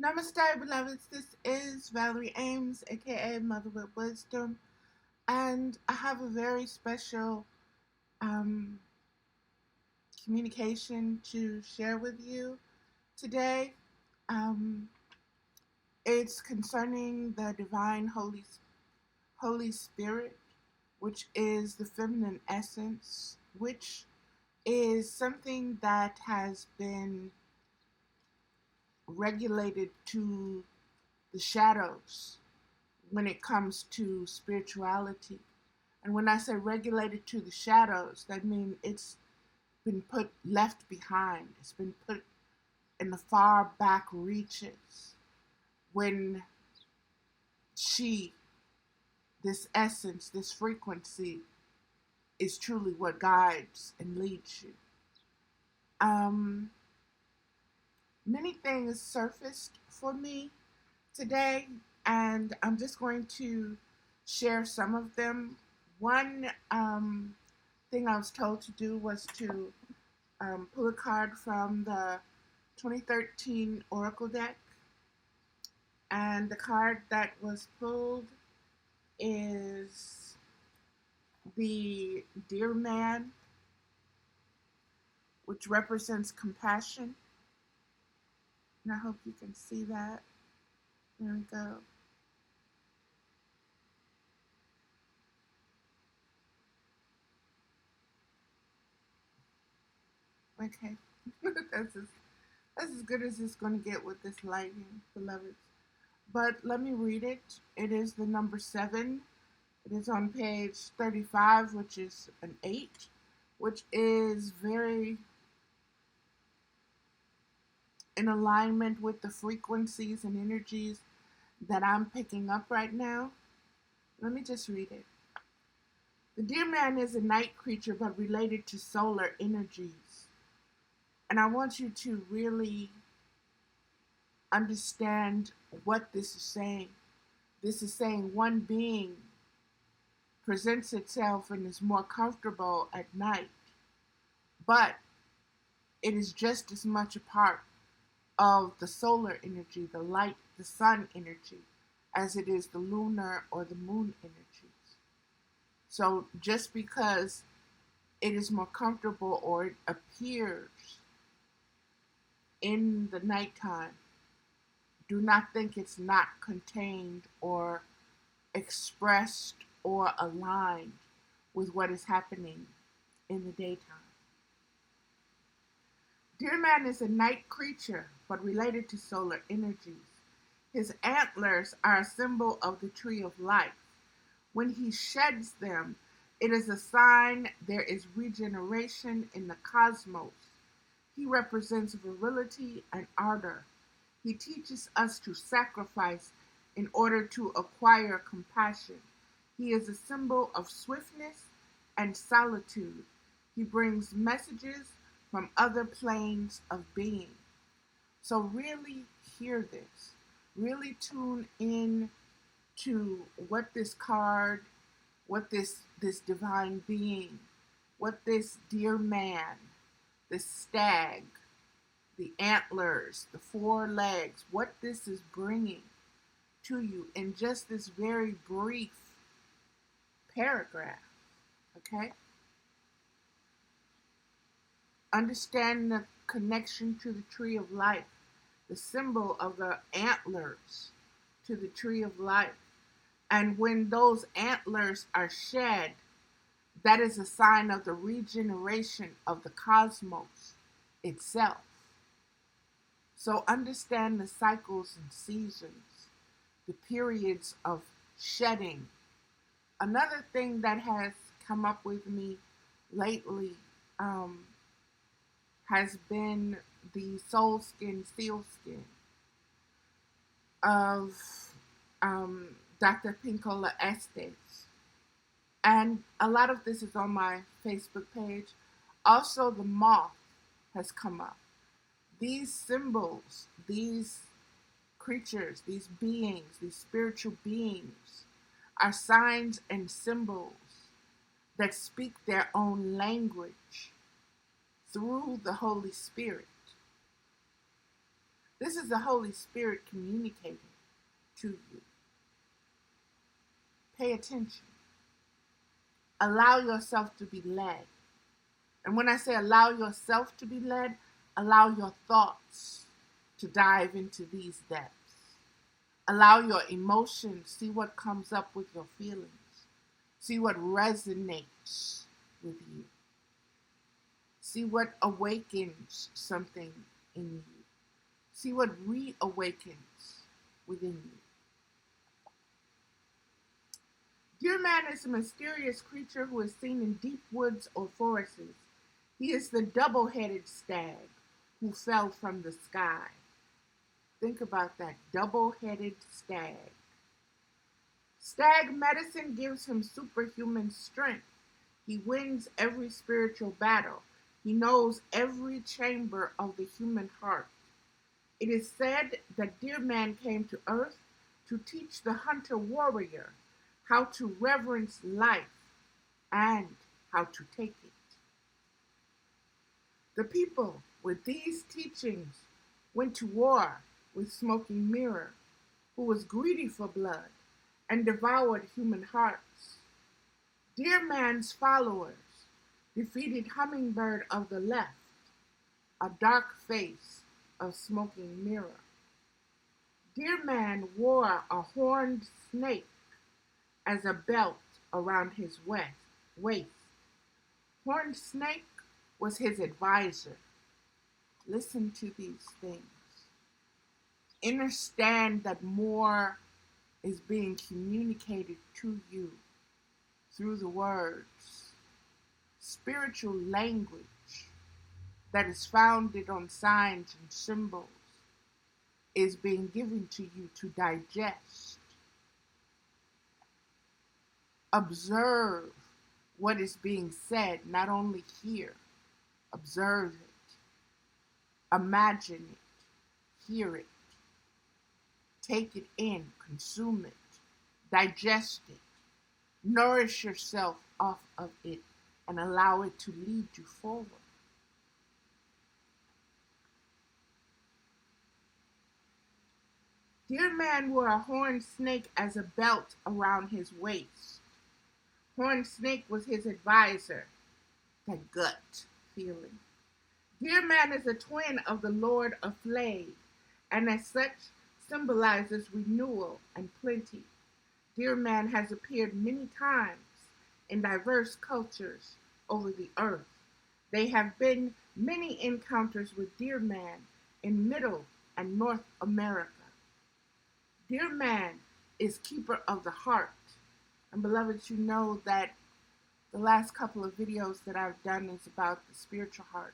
Namaste, beloveds. This is Valerie Ames, aka Mother with Wisdom, and I have a very special um, communication to share with you today. Um, it's concerning the divine Holy Spirit, which is the feminine essence, which is something that has been regulated to the shadows when it comes to spirituality. And when I say regulated to the shadows, that means it's been left behind. It's been put in the far back reaches when she, this essence, this frequency, is truly what guides and leads you. Um, Many things surfaced for me today, and I'm just going to share some of them. One thing I was told to do was to pull a card from the 2013 Oracle deck, and the card that was pulled is the Dear Man, which represents compassion. And I hope you can see that. There we go. Okay. That's as good as it's going to get with this lighting, beloveds. But let me read it. It is the number 7. It is on page 35, which is an 8, which is very in alignment with the frequencies and energies that I'm picking up right now. Let me just read it. The deer man is a night creature but related to solar energies. And I want you to really understand what this is saying. This is saying one being presents itself and is more comfortable at night, but it is just as much a part of the solar energy, the light, the sun energy, as it is the lunar or the moon energies. So just because it is more comfortable or it appears in the nighttime, do not think it's not contained or expressed or aligned with what is happening in the daytime. Deer man is a night creature, but related to solar energies. His antlers are a symbol of the tree of life. When he sheds them, it is a sign there is regeneration in the cosmos. He represents virility and ardor. He teaches us to sacrifice in order to acquire compassion. He is a symbol of swiftness and solitude. He brings messages from other planes of being. So really hear this. Really tune in to what this card, what this divine being, what this dear man, this stag, the antlers, the 4 legs, what this is bringing to you in just this very brief paragraph. Okay? Understand the connection to the tree of life, the symbol of the antlers to the tree of life. And when those antlers are shed, that is a sign of the regeneration of the cosmos itself. So understand the cycles and seasons, the periods of shedding. Another thing that has come up with me lately has been the soul skin, seal skin of Dr. Pinkola Estes. And a lot of this is on my Facebook page. Also, the moth has come up. These symbols, these creatures, these beings, these spiritual beings are signs and symbols that speak their own language through the Holy Spirit. This is the Holy Spirit communicating to you. Pay attention. Allow yourself to be led. And when I say allow yourself to be led, allow your thoughts to dive into these depths. Allow your emotions, see what comes up with your feelings. See what resonates with you. See what awakens something in you. See what reawakens within you. Deer man is a mysterious creature who is seen in deep woods or forests. He is the double-headed stag who fell from the sky. Think about that, double-headed stag. Stag medicine gives him superhuman strength. He wins every spiritual battle. He knows every chamber of the human heart. It is said that Deer Man came to earth to teach the hunter-warrior how to reverence life and how to take it. The people with these teachings went to war with Smoking Mirror, who was greedy for blood and devoured human hearts. Deer Man's followers defeated Hummingbird of the Left, a dark face of Smoking Mirror. Deer Man wore a horned snake as a belt around his waist. Horned Snake was his advisor. Listen to these things. Understand that more is being communicated to you through the words. Spiritual language that is founded on signs and symbols is being given to you to digest. Observe what is being said, not only hear, observe it, imagine it, hear it, take it in, consume it, digest it, nourish yourself off of it, and allow it to lead you forward. Deer Man wore a horned snake as a belt around his waist. Horned Snake was his advisor, that gut feeling. Deer Man is a twin of the Lord of Flayed, and as such symbolizes renewal and plenty. Deer Man has appeared many times in diverse cultures over the earth. There have been many encounters with Deer Man in Middle and North America. Deer Man is keeper of the heart. And beloveds, you know that the last couple of videos that I've done is about the spiritual heart,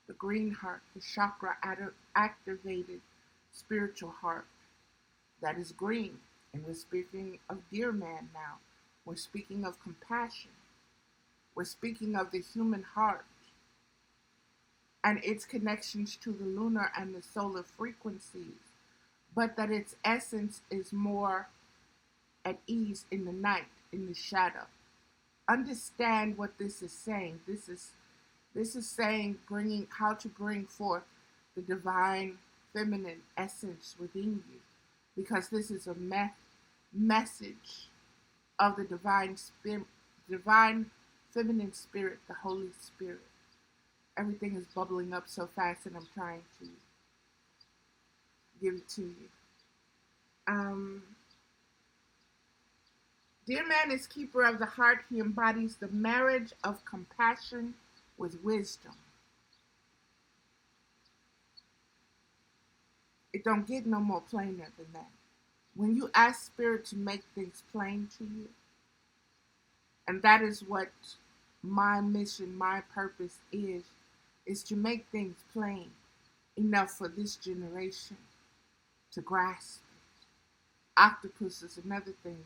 the green heart, the chakra activated spiritual heart that is green. And we're speaking of Deer Man now. We're speaking of compassion. We're speaking of the human heart and its connections to the lunar and the solar frequencies, but that its essence is more at ease in the night, in the shadow. Understand what this is saying. This is saying how to bring forth the divine feminine essence within you, because this is a message of the divine feminine spirit, the Holy Spirit. Everything is bubbling up so fast, and I'm trying to give it to you. Deer Man is keeper of the heart. He embodies the marriage of compassion with wisdom. It don't get no more plainer than that. When you ask Spirit to make things plain to you, and that is what my mission, my purpose is to make things plain enough for this generation to grasp it. Octopus is another thing.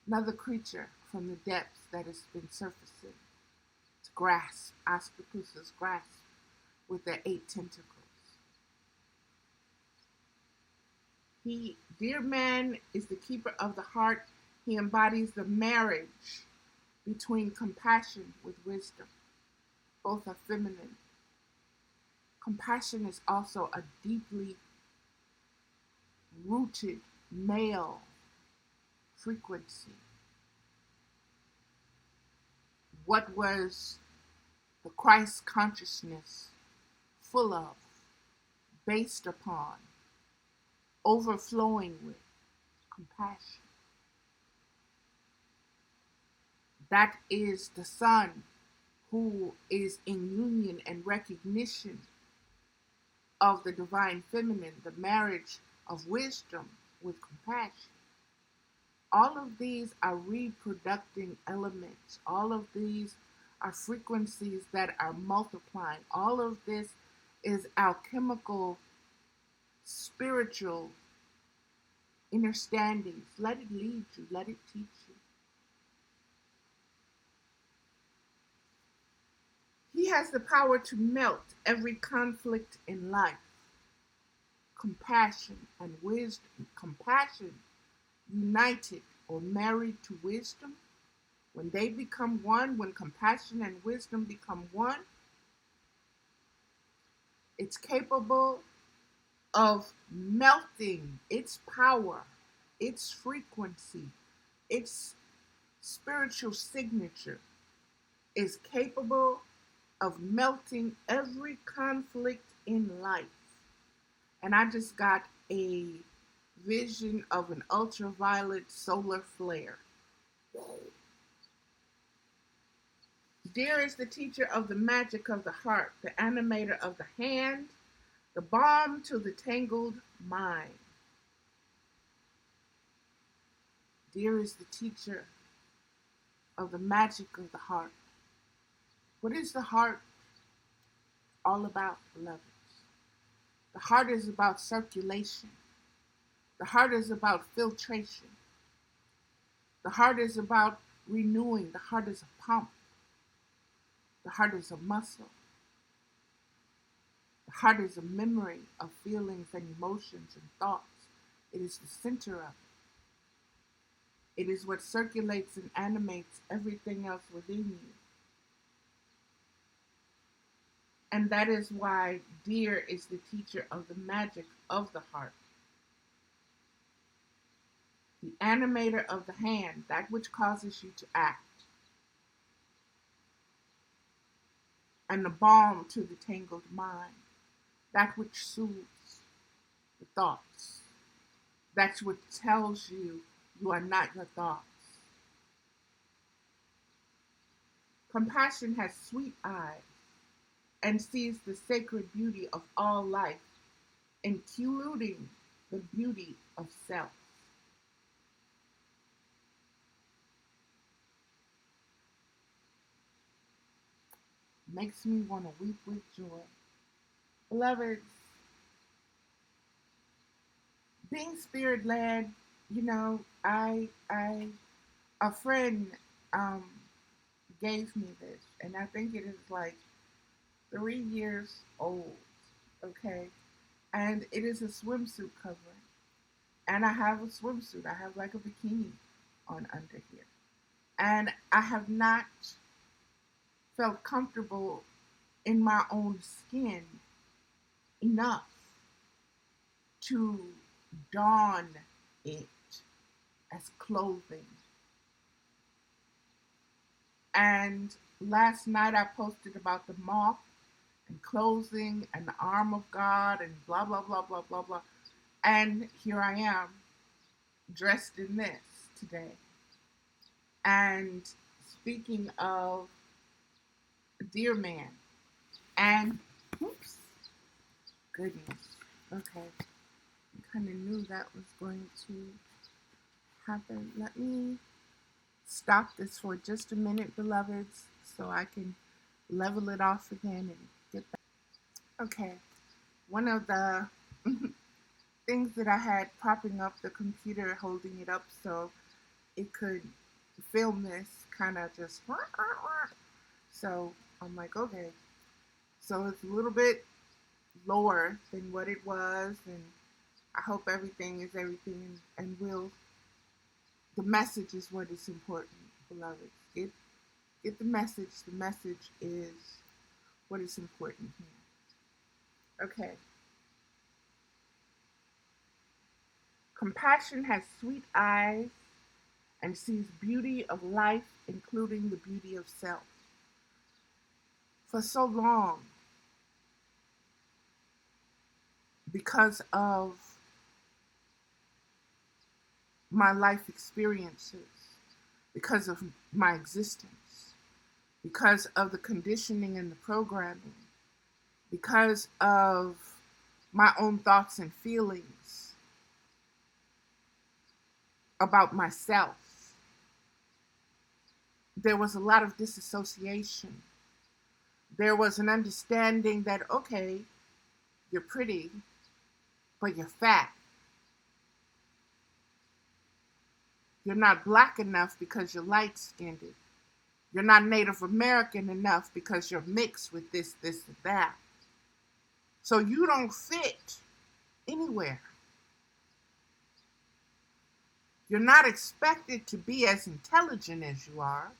Another creature from the depths that has been surfacing to grasp. Octopuses grasp with their 8 tentacles. Deer Man is the keeper of the heart. He embodies the marriage between compassion with wisdom. Both are feminine. Compassion is also a deeply rooted male frequency. What was the Christ consciousness full of, based upon, overflowing with compassion? That is the Son who is in union and recognition of the divine feminine, the marriage of wisdom with compassion. All of these are reproducing elements. All of these are frequencies that are multiplying. All of this is alchemical, spiritual understandings. Let it lead you, let it teach you. He has the power to melt every conflict in life. Compassion and wisdom. Compassion united or married to wisdom. When they become one, when compassion and wisdom become one, it's capable of melting its power, its frequency, its spiritual signature is capable of melting every conflict in life. And I just got a vision of an ultraviolet solar flare. Dear is the teacher of the magic of the heart, the animator of the hand, the balm to the tangled mind. Dear is the teacher of the magic of the heart. What is the heart all about, beloveds? The heart is about circulation. The heart is about filtration. The heart is about renewing. The heart is a pump. The heart is a muscle. The heart is a memory of feelings and emotions and thoughts. It is the center of it. It is what circulates and animates everything else within you. And that is why dear is the teacher of the magic of the heart. The animator of the hand, that which causes you to act. And the balm to the tangled mind, that which soothes the thoughts. That's what tells you you are not your thoughts. Compassion has sweet eyes and sees the sacred beauty of all life, including the beauty of self. Makes me want to weep with joy. Beloveds, being spirit led, a friend gave me this, and I think it is like 3 years old, okay? And it is a swimsuit covering. And I have a swimsuit. I have like a bikini on under here. And I have not felt comfortable in my own skin enough to don it as clothing. And last night I posted about the moth and clothing and the arm of God and blah, blah, blah, blah, blah, blah. And here I am dressed in this today. And speaking of dear man, and oops, goodness, okay, I kind of knew that was going to happen. Let me stop this for just a minute, beloveds, so I can level it off again and get back. Okay, one of the things that I had propping up the computer, holding it up so it could film this, kind of just, so I'm like, okay, so it's a little bit lower than what it was, and I hope everything is everything, and the message is what is important, beloved. Get the message. The message is what is important here. Okay. Compassion has sweet eyes and sees beauty of life, including the beauty of self. For so long, because of my life experiences, because of my existence, because of the conditioning and the programming, because of my own thoughts and feelings about myself, there was a lot of disassociation. There was an understanding that, okay, you're pretty, but you're fat. You're not black enough because you're light-skinned. You're not Native American enough because you're mixed with this, and that. So you don't fit anywhere. You're not expected to be as intelligent as you are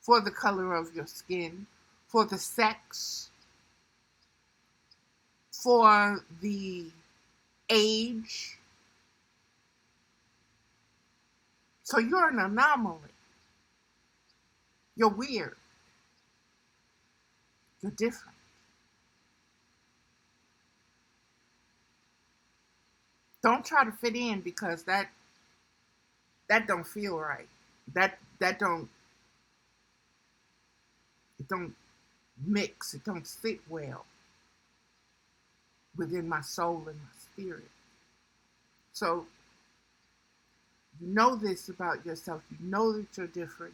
for the color of your skin, for the sex, for the age. So you're an anomaly. You're weird. You're different. Don't try to fit in because that don't feel right. That don't it don't mix. It don't sit well within my soul and my spirit. So you know this about yourself. You know that you're different.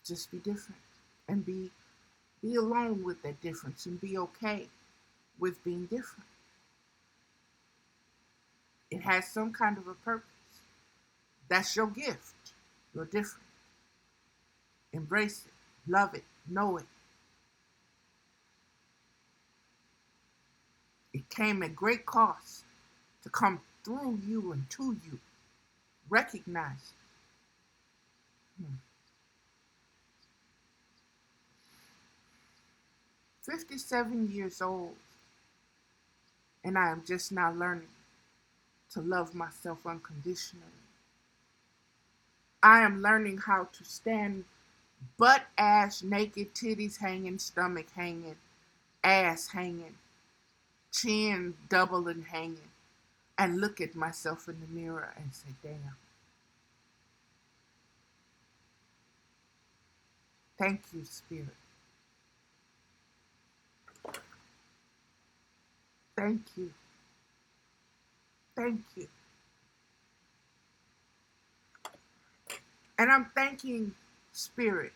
Just be different and be alone with that difference and be okay with being different. It has some kind of a purpose. That's your gift. You're different. Embrace it, love it, know it. It came at great cost to come through you and to you. Recognize it. 57 years old, and I am just now learning to love myself unconditionally. I am learning how to stand butt ass naked, titties hanging, stomach hanging, ass hanging, chin double and hanging, and look at myself in the mirror and say, damn. Thank you, Spirit. Thank you. Thank you. And I'm thanking Spirit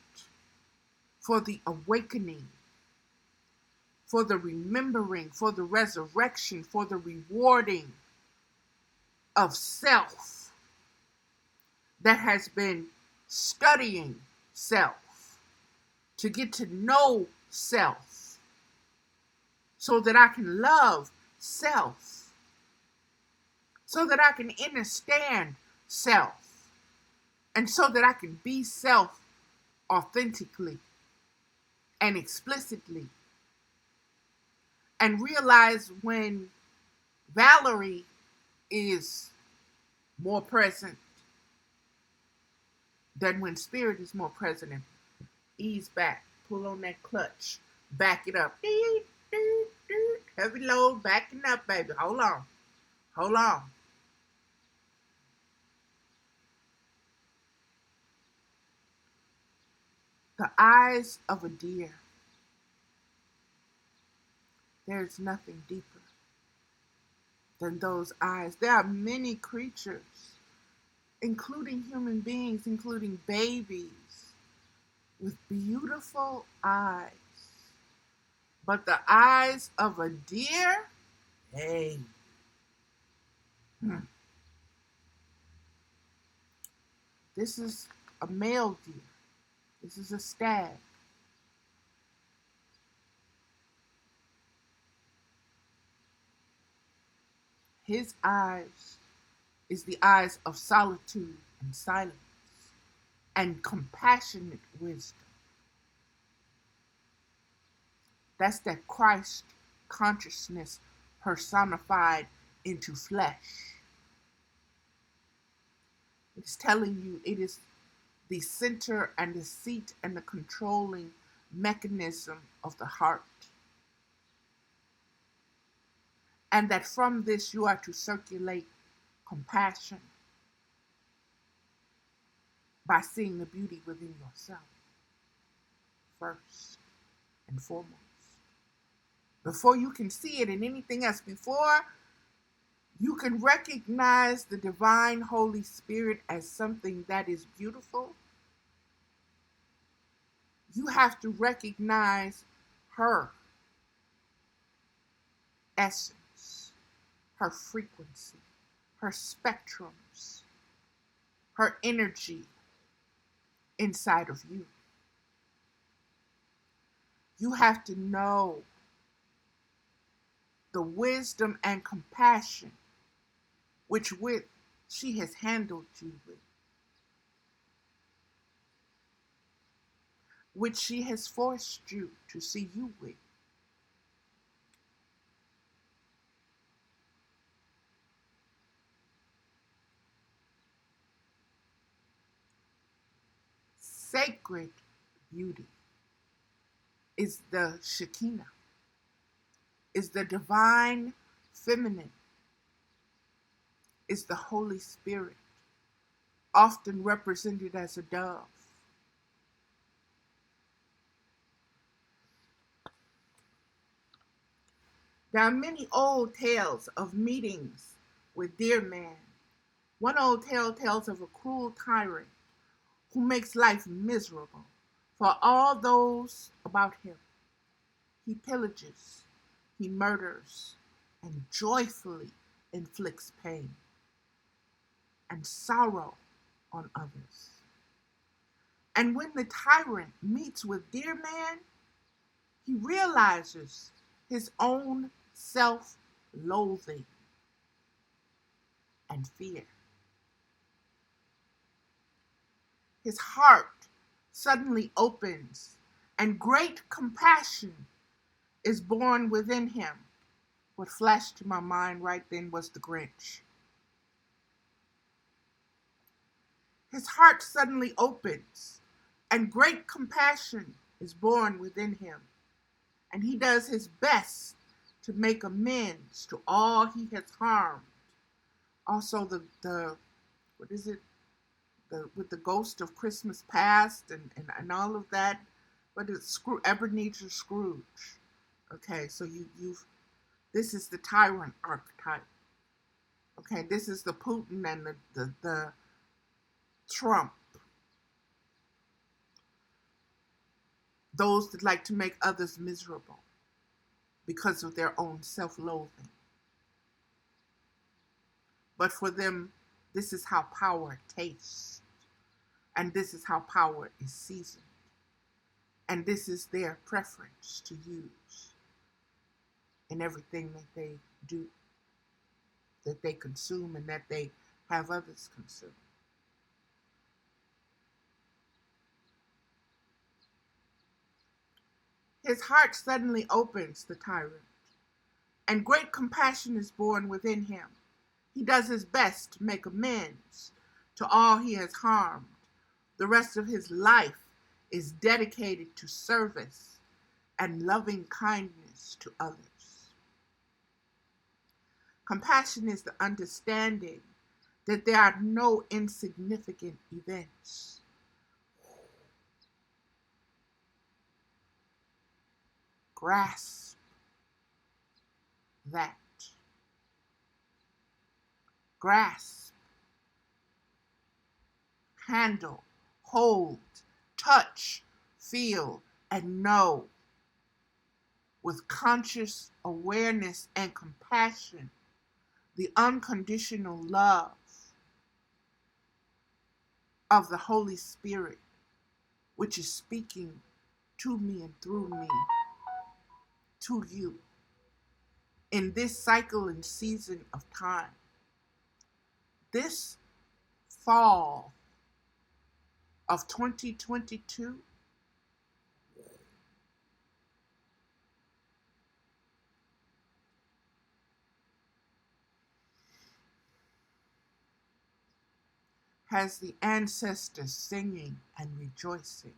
for the awakening, for the remembering, for the resurrection, for the rewarding of self that has been studying self to get to know self so that I can love self, so that I can understand self, and so that I can be self authentically and explicitly, and realize when Valerie is more present than when Spirit is more present. And ease back, pull on that clutch, back it up. Heavy load, backing up, baby. Hold on. Hold on. The eyes of a deer. There's nothing deeper than those eyes. There are many creatures, including human beings, including babies, with beautiful eyes. But the eyes of a deer, hey. This is a male deer. This is a stag. His eyes is the eyes of solitude and silence and compassionate wisdom. That's that Christ consciousness personified into flesh. It's telling you it is the center and the seat and the controlling mechanism of the heart. And that from this you are to circulate compassion by seeing the beauty within yourself first and foremost. Before you can see it in anything else, before you can recognize the divine Holy Spirit as something that is beautiful, you have to recognize her essence, her frequency, her spectrums, her energy inside of you. You have to know the wisdom and compassion which she has handled you with, which she has forced you to see you with. Sacred beauty is the Shekinah, is the divine feminine, is the Holy Spirit, often represented as a dove. There are many old tales of meetings with dear man. One old tale tells of a cruel tyrant who makes life miserable for all those about him. He pillages, he murders, and joyfully inflicts pain and sorrow on others. And when the tyrant meets with dear man, he realizes his own self-loathing and fear. His heart suddenly opens, and great compassion is born within him. What flashed to my mind right then was the Grinch. His heart suddenly opens, and great compassion is born within him. And he does his best to make amends to all he has harmed. Also, what is it? With the ghost of Christmas past and all of that. But it's Ebenezer Scrooge. Okay, so this is the tyrant archetype. Okay, this is the Putin and the Trump. Those that like to make others miserable because of their own self-loathing. But for them, this is how power tastes. And this is how power is seasoned. And this is their preference to use in everything that they do, that they consume, and that they have others consume. His heart suddenly opens, the tyrant, and great compassion is born within him. He does his best to make amends to all he has harmed. The rest of his life is dedicated to service and loving kindness to others. Compassion is the understanding that there are no insignificant events. Grasp that. Grasp, handle, hold, touch, feel, and know with conscious awareness and compassion the unconditional love of the Holy Spirit, which is speaking to me and through me, to you, in this cycle and season of time. This fall of 2022, has the ancestors singing and rejoicing.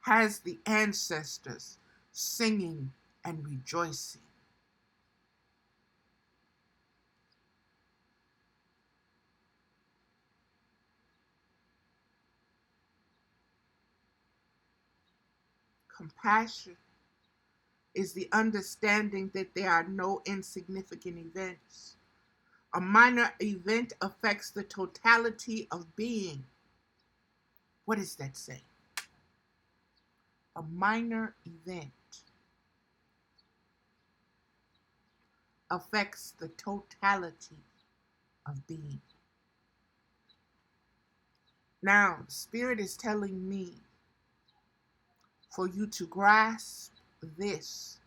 Has the ancestors singing and rejoicing. Compassion is the understanding that there are no insignificant events. A minor event affects the totality of being. What does that say? A minor event affects the totality of being. Now, Spirit is telling me for you to grasp this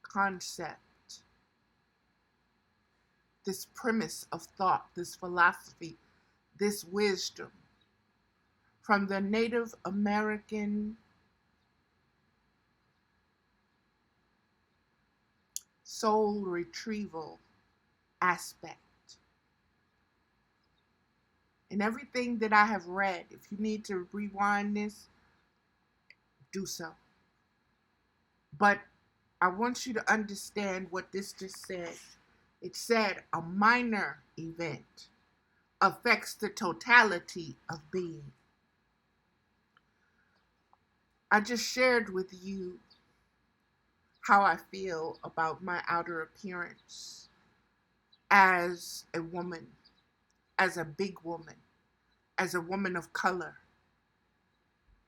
concept, this premise of thought, this philosophy, this wisdom from the Native American soul retrieval aspect. And everything that I have read, if you need to rewind this, do so. But I want you to understand what this just said. It said a minor event affects the totality of being. I just shared with you how I feel about my outer appearance as a woman, as a big woman, as a woman of color,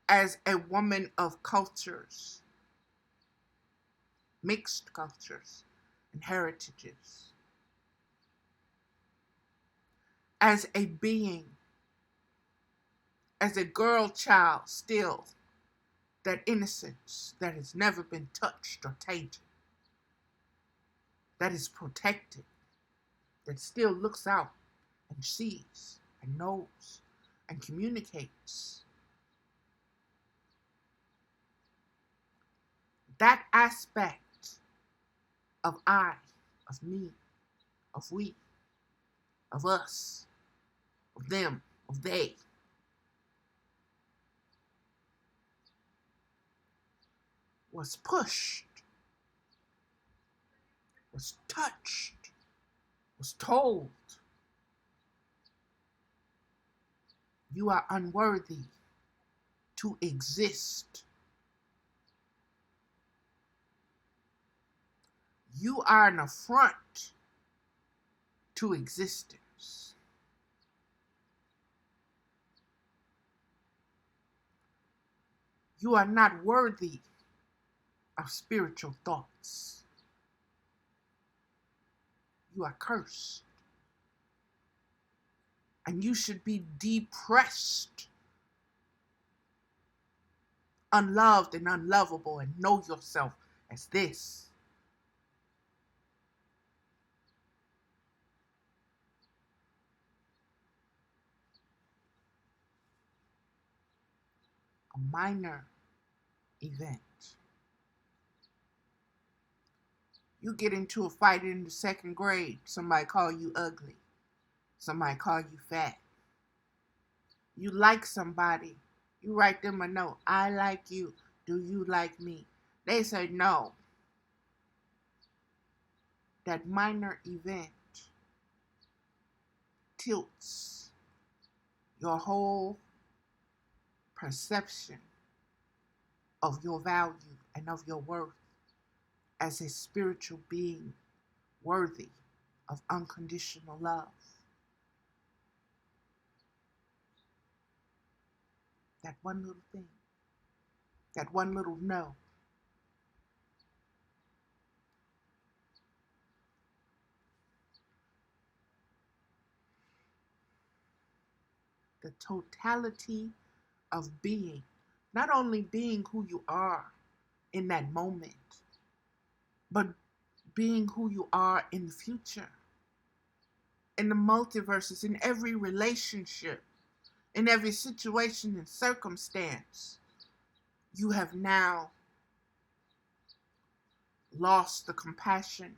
as a woman of cultures, mixed cultures and heritages, as a being, as a girl child still, that innocence that has never been touched or tainted, that is protected, that still looks out and sees and knows and communicates. That aspect of I, of me, of we, of us, of them, of they, was pushed, was touched, was told, you are unworthy to exist. You are an affront to existence. You are not worthy of spiritual thoughts. You are cursed. And you should be depressed, unloved and unlovable, and know yourself as this. A minor event. You get into a fight in the second grade, somebody call you ugly, somebody call you fat. You like somebody, you write them a note, I like you, do you like me? They say no. That minor event tilts your whole perception of your value and of your worth as a spiritual being worthy of unconditional love. That one little thing, that one little no. The totality of being, not only being who you are in that moment, but being who you are in the future, in the multiverses, in every relationship, in every situation and circumstance. You have now lost the compassion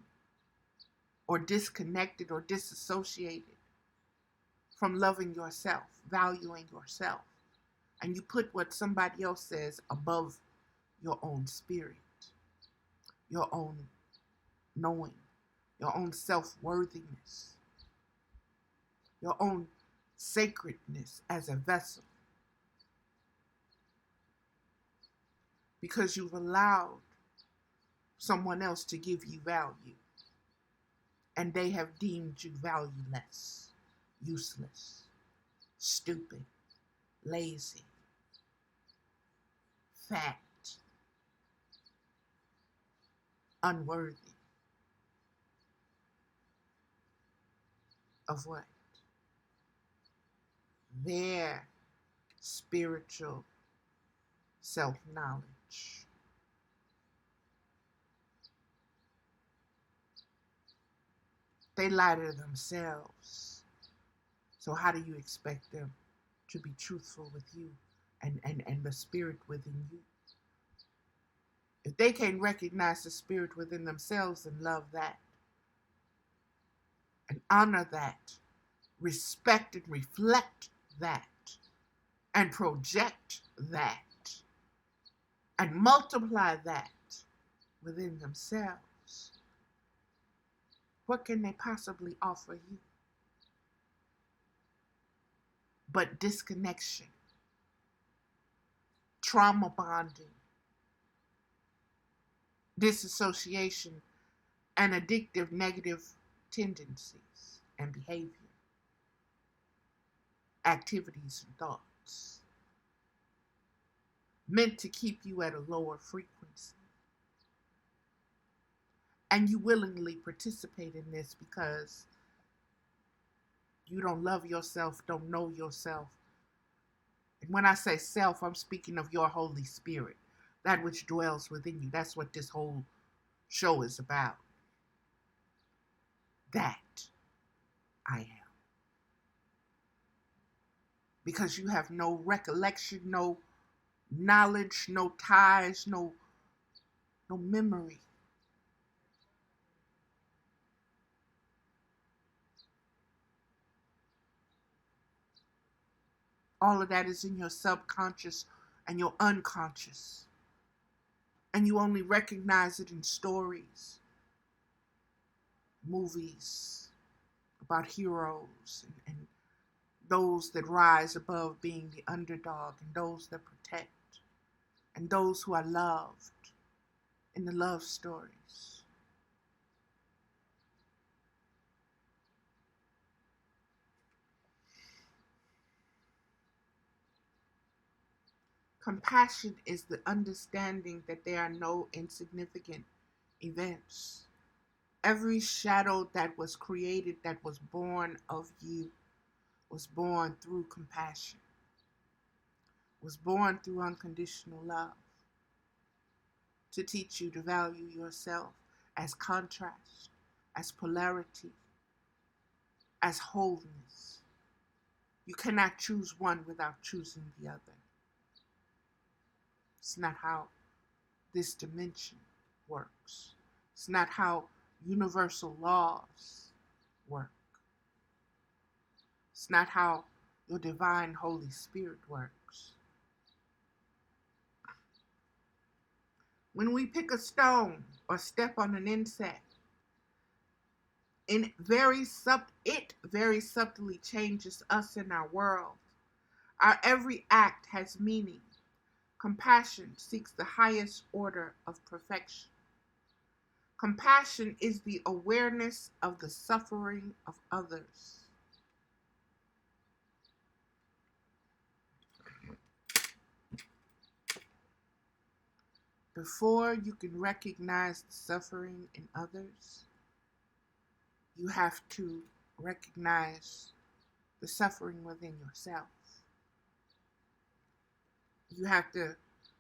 or disconnected or disassociated from loving yourself, valuing yourself, and you put what somebody else says above your own spirit, your own knowing, your own self-worthiness, your own sacredness as a vessel, because you've allowed someone else to give you value, and they have deemed you valueless, useless, stupid, lazy, fat, unworthy of what? Their spiritual self-knowledge. They lie to themselves. So how do you expect them to be truthful with you and the spirit within you? If they can't recognize the spirit within themselves and love that, and honor that, respect and reflect that, and project that, and multiply that within themselves, what can they possibly offer you but disconnection, trauma bonding, disassociation, and addictive negative tendencies and behavior, activities and thoughts, meant to keep you at a lower frequency? And you willingly participate in this because you don't love yourself, don't know yourself. And when I say self, I'm speaking of your Holy Spirit, that which dwells within you. That's what this whole show is about. That I am. Because you have no recollection, no knowledge, no ties, no memory. All of that is in your subconscious and your unconscious. And you only recognize it in stories, movies about heroes and those that rise above being the underdog, and those that protect, and those who are loved in the love stories. Compassion is the understanding that there are no insignificant events. Every shadow that was created, that was born of you, was born through compassion, was born through unconditional love, to teach you to value yourself as contrast, as polarity, as wholeness. You cannot choose one without choosing the other. It's not how this dimension works. It's not how universal laws work. It's not how your divine Holy Spirit works. When we pick a stone or step on an insect, it very subtly changes us in our world. Our every act has meaning. Compassion seeks the highest order of perfection. Compassion is the awareness of the suffering of others. Before you can recognize the suffering in others, you have to recognize the suffering within yourself. You have to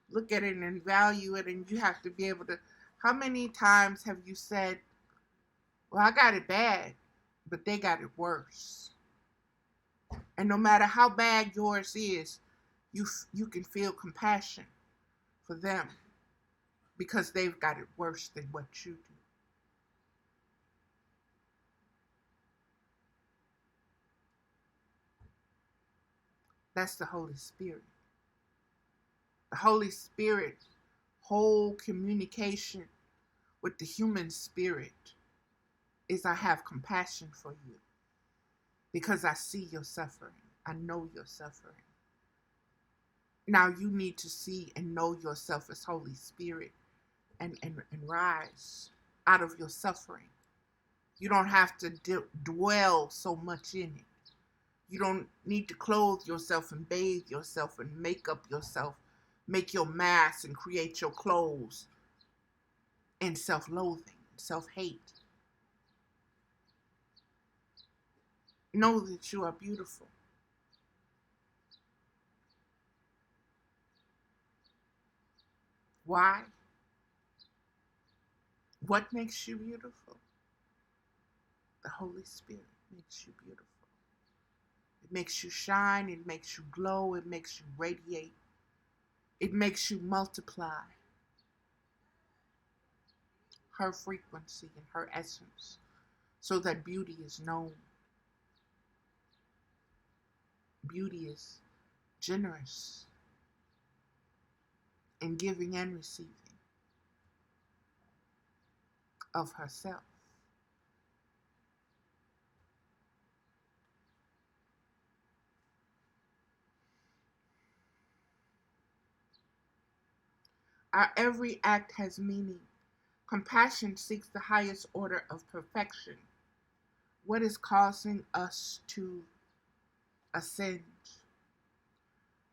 look at it and value it, and you have to be able to. How many times have you said, well, I got it bad, but they got it worse? And no matter how bad yours is, you can feel compassion for them because they've got it worse than what you do. That's the Holy Spirit. The Holy Spirit, whole communication with the human spirit is I have compassion for you because I see your suffering. I know your suffering. Now you need to see and know yourself as Holy Spirit and rise out of your suffering. You don't have to dwell so much in it. You don't need to clothe yourself and bathe yourself and make up yourself, make your mask and create your clothes in self-loathing, self-hate. Know that you are beautiful. Why? What makes you beautiful? The Holy Spirit makes you beautiful. It makes you shine. It makes you glow. It makes you radiate. It makes you multiply her frequency and her essence so that beauty is known. Beauty is generous in giving and receiving of herself. Our every act has meaning. Compassion seeks the highest order of perfection. What is causing us to ascend?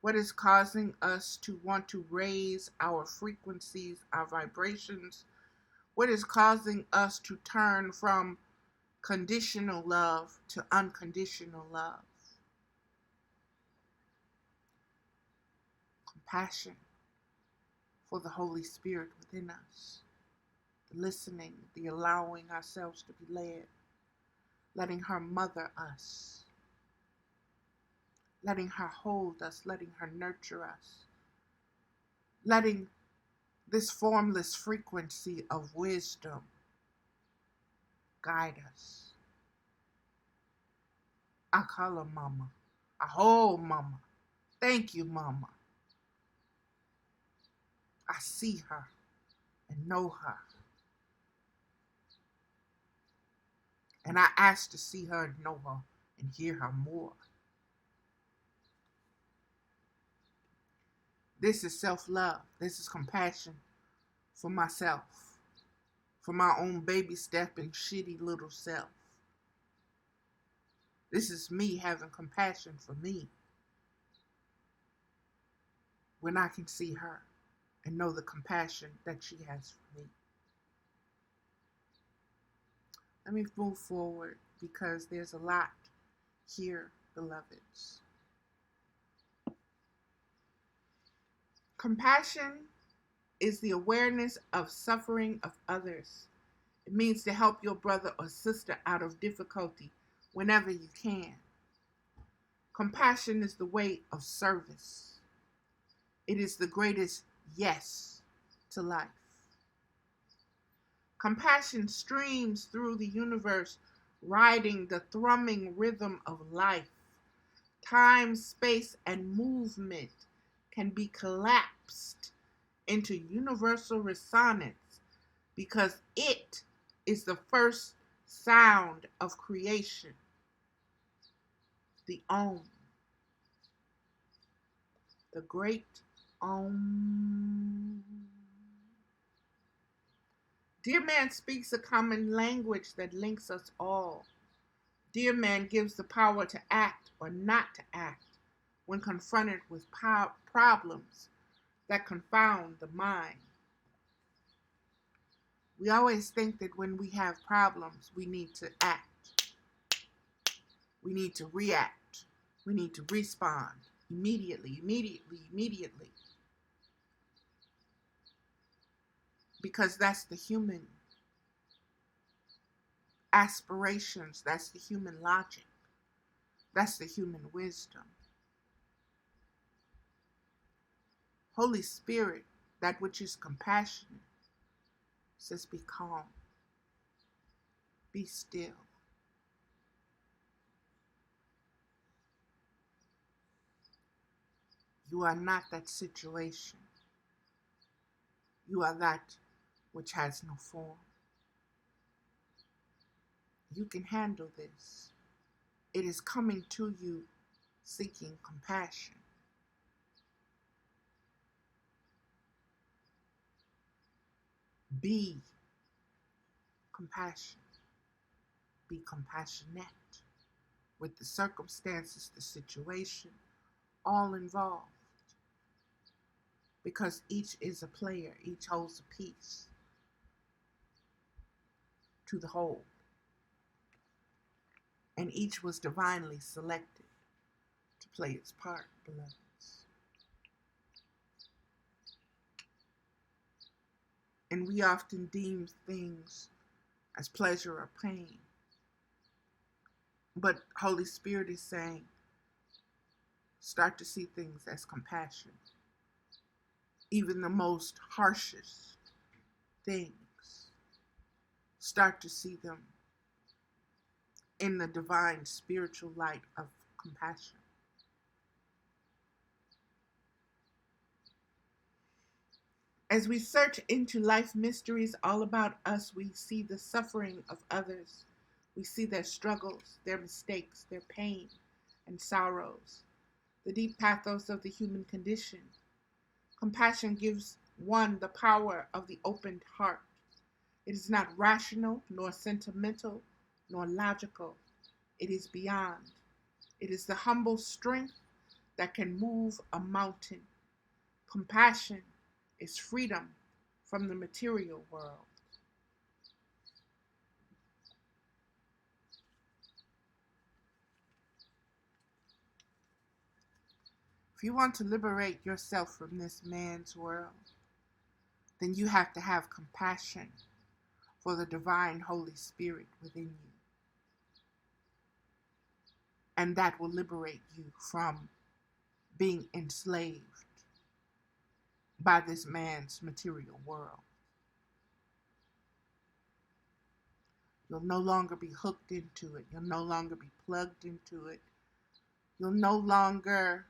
What is causing us to want to raise our frequencies, our vibrations? What is causing us to turn from conditional love to unconditional love? Compassion for the Holy Spirit within us. The listening, the allowing ourselves to be led, letting her mother us, letting her hold us, letting her nurture us, letting this formless frequency of wisdom guide us. I call her Mama. I hold Mama. Thank you, Mama. I see her and know her. And I ask to see her and know her and hear her more. This is self-love. This is compassion for myself, for my own baby stepping shitty little self. This is me having compassion for me when I can see her and know the compassion that she has for me. Let me move forward because there's a lot here, beloveds. Compassion is the awareness of suffering of others. It means to help your brother or sister out of difficulty whenever you can. Compassion is the way of service. It is the greatest yes to life. Compassion streams through the universe, riding the thrumming rhythm of life. Time, space, and movement can be collapsed into universal resonance because it is the first sound of creation, the Om, the great Om. Dear Man speaks a common language that links us all. Dear Man gives the power to act or not to act when confronted with problems that confound the mind. We always think that when we have problems, we need to act. We need to react. We need to respond immediately. Because that's the human aspirations, that's the human logic, that's the human wisdom. Holy Spirit, that which is compassionate, says be calm, be still. You are not that situation. You are that which has no form. You can handle this. It is coming to you seeking compassion. Be compassion. Be compassionate with the circumstances, the situation, all involved. Because each is a player, each holds a piece to the whole. And each was divinely selected to play its part, beloveds. And we often deem things as pleasure or pain. But Holy Spirit is saying, start to see things as compassion. Even the most harshest things, start to see them in the divine spiritual light of compassion. As we search into life mysteries all about us, we see the suffering of others. We see their struggles, their mistakes, their pain and sorrows, the deep pathos of the human condition. Compassion gives one the power of the opened heart. It is not rational, nor sentimental, nor logical. It is beyond. It is the humble strength that can move a mountain. Compassion is freedom from the material world. If you want to liberate yourself from this man's world, then you have to have compassion for the divine Holy Spirit within you. And that will liberate you from being enslaved by this man's material world. You'll no longer be hooked into it. You'll no longer be plugged into it. You'll no longer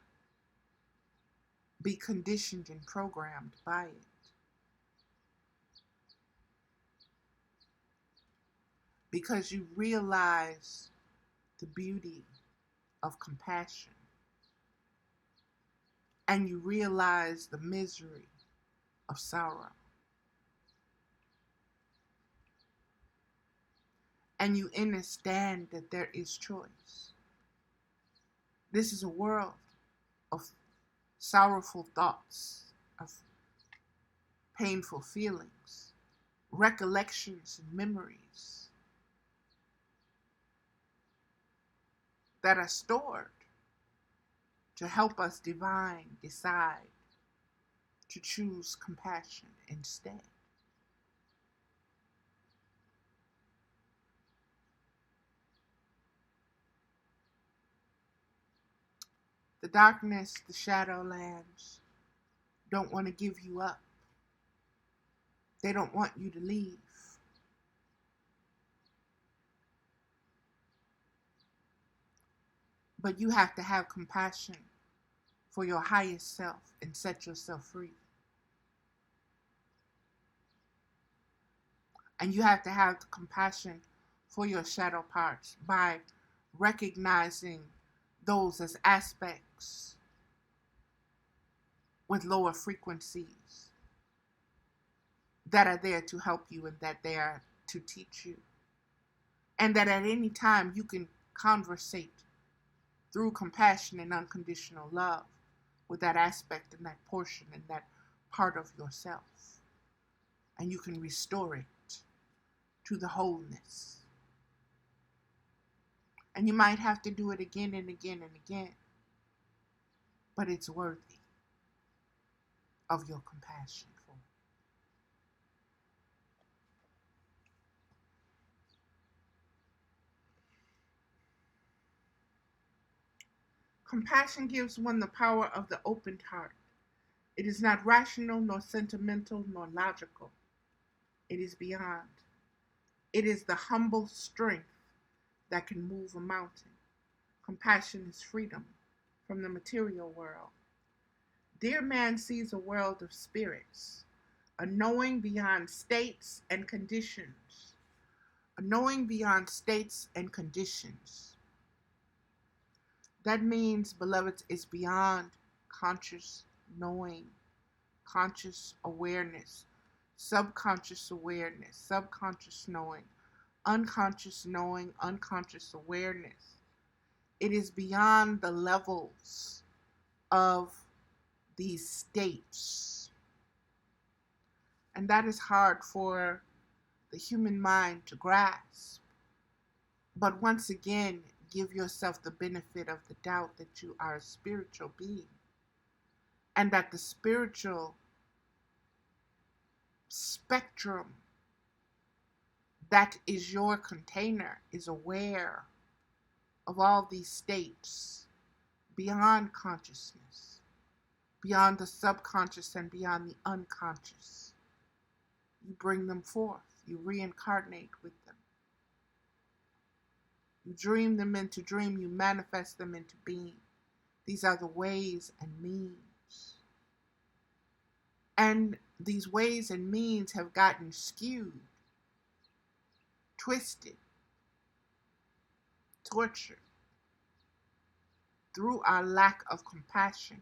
be conditioned and programmed by it. Because you realize the beauty of compassion. And you realize the misery of sorrow. And you understand that there is choice. This is a world of sorrowful thoughts, of painful feelings, recollections and memories that are stored to help us decide to choose compassion instead. The darkness, the shadowlands don't want to give you up. They don't want you to leave. But you have to have compassion for your highest self and set yourself free. And you have to have the compassion for your shadow parts by recognizing those as aspects with lower frequencies that are there to help you and that they are to teach you. And that at any time you can conversate through compassion and unconditional love with that aspect and that portion and that part of yourself. And you can restore it to the wholeness. And you might have to do it again and again and again, but it's worthy of your compassion for it. Compassion gives one the power of the opened heart. It is not rational, nor sentimental, nor logical. It is beyond. It is the humble strength that can move a mountain. Compassion is freedom from the material world. Dear man sees a world of spirits, a knowing beyond states and conditions. A knowing beyond states and conditions. That means, beloveds, it's beyond conscious knowing, conscious awareness, subconscious knowing, unconscious awareness. It is beyond the levels of these states. And that is hard for the human mind to grasp. But once again, give yourself the benefit of the doubt that you are a spiritual being and that the spiritual spectrum that is your container is aware of all these states beyond consciousness, beyond the subconscious and beyond the unconscious. You bring them forth. You reincarnate with them. You dream them into dream. You manifest them into being. These are the ways and means. And these ways and means have gotten skewed, twisted, tortured through our lack of compassion,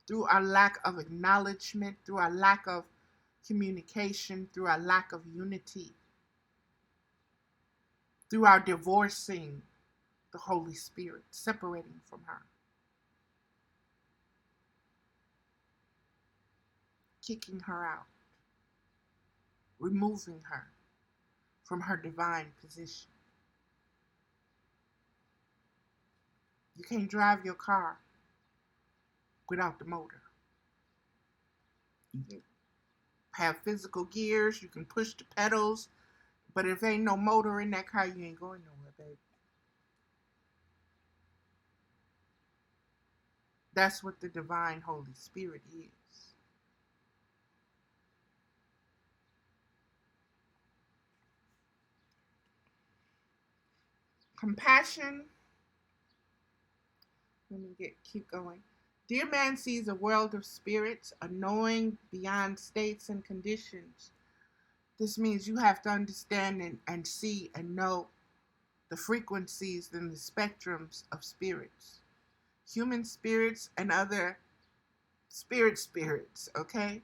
through our lack of acknowledgement, through our lack of communication, through our lack of unity, through our divorcing the Holy Spirit, separating from her, kicking her out, removing her from her divine position. You can't drive your car without the motor. You can have physical gears, you can push the pedals, but if ain't no motor in that car, you ain't going nowhere, baby. That's what the divine Holy Spirit is. Compassion. Let me keep going. Dear man sees a world of spirits, a knowing beyond states and conditions. This means you have to understand and see and know the frequencies and the spectrums of spirits. Human spirits and other spirits, okay?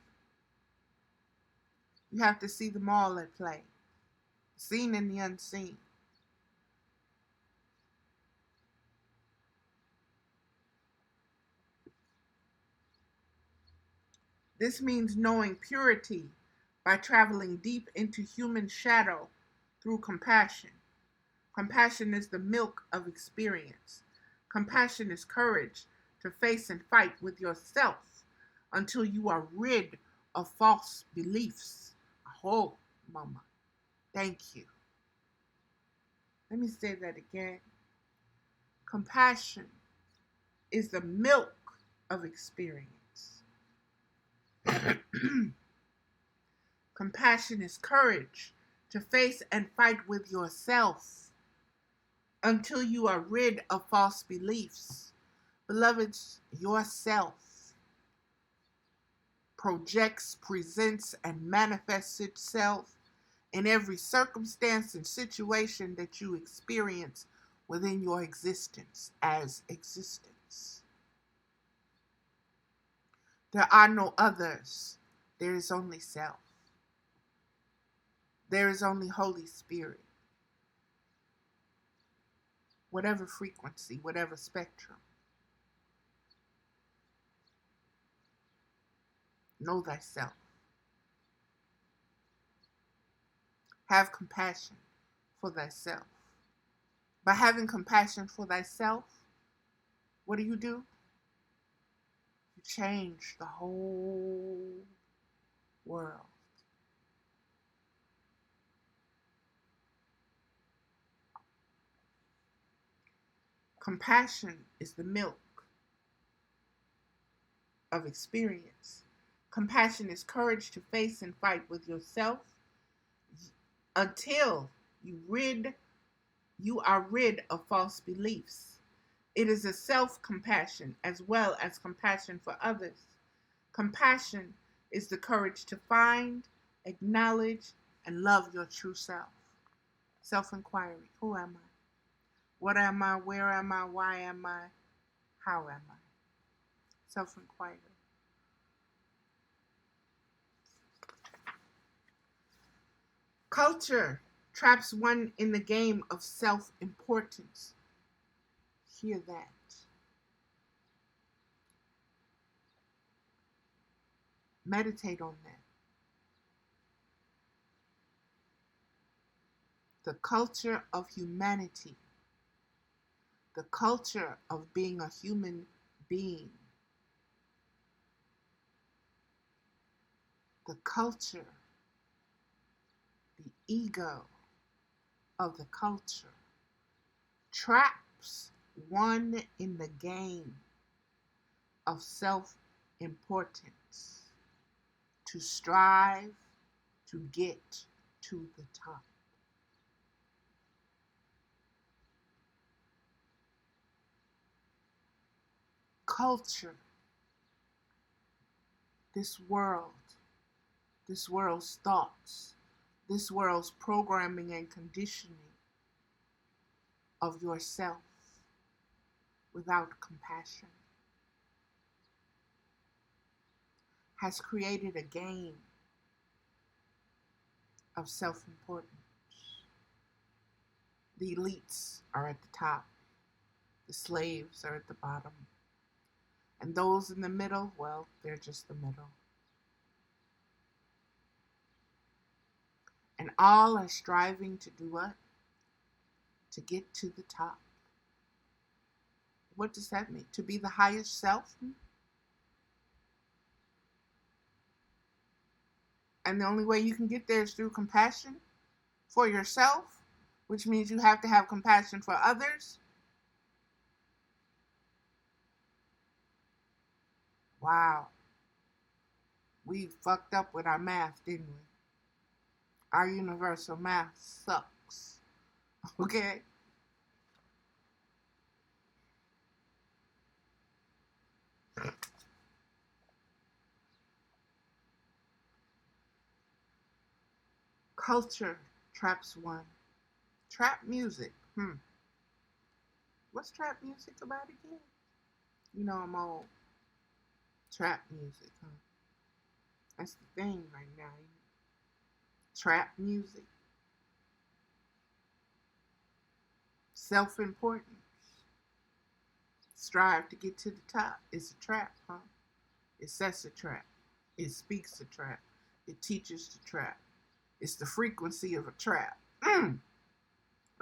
You have to see them all at play, seen and the unseen. This means knowing purity by traveling deep into human shadow through compassion. Compassion is the milk of experience. Compassion is courage to face and fight with yourself until you are rid of false beliefs. Oh, mama, thank you. Let me say that again. Compassion is the milk of experience. Compassion is courage to face and fight with yourself until you are rid of false beliefs. Beloveds, yourself projects, presents, and manifests itself in every circumstance and situation that you experience within your existence as existence. There are no others. There is only self. There is only Holy Spirit. Whatever frequency, whatever spectrum. Know thyself. Have compassion for thyself. By having compassion for thyself, what do? You change the whole world. Compassion is the milk of experience. Compassion is courage to face and fight with yourself until you are rid of false beliefs. It is a self-compassion as well as compassion for others. Compassion is the courage to find, acknowledge, and love your true self. Self-inquiry. Who am I? What am I? Where am I? Why am I? How am I? Self-inquiry. Culture traps one in the game of self-importance. Hear that. Meditate on that. The culture of humanity, the culture of being a human being, the culture, the ego of the culture traps one in the game of self-importance to strive to get to the top. Culture, this world's thoughts, this world's programming and conditioning of yourself without compassion has created a game of self-importance. The elites are at the top, the slaves are at the bottom, and those in the middle, well, they're just the middle. And all are striving to do what? To get to the top. What does that mean? To be the highest self? And the only way you can get there is through compassion for yourself, which means you have to have compassion for others. Wow. We fucked up with our math, didn't we? Our universal math sucks. Okay? Culture traps one. Trap music. What's trap music about again? You know I'm old. Trap music, huh? That's the thing right now. Trap music. Self-importance. Strive to get to the top. It's a trap, huh? It sets a trap. It speaks a trap. It teaches the trap. It's the frequency of a trap.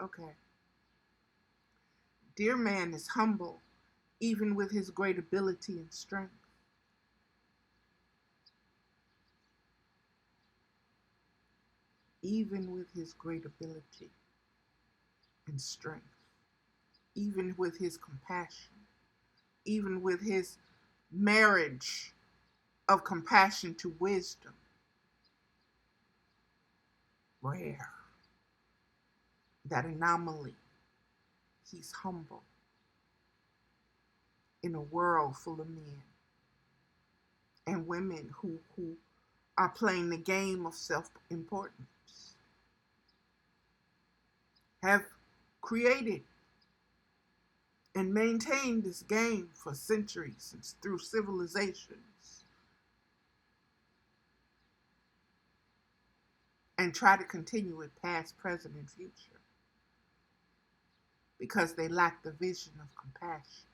Okay. Dear man is humble, even with his great ability and strength. Even with his great ability and strength. Even with his compassion. Even with his marriage of compassion to wisdom. Rare. That anomaly. He's humble in a world full of men and women who are playing the game of self-importance, have created and maintained this game for centuries and through civilizations, and try to continue it past, present, and future because they lack the vision of compassion.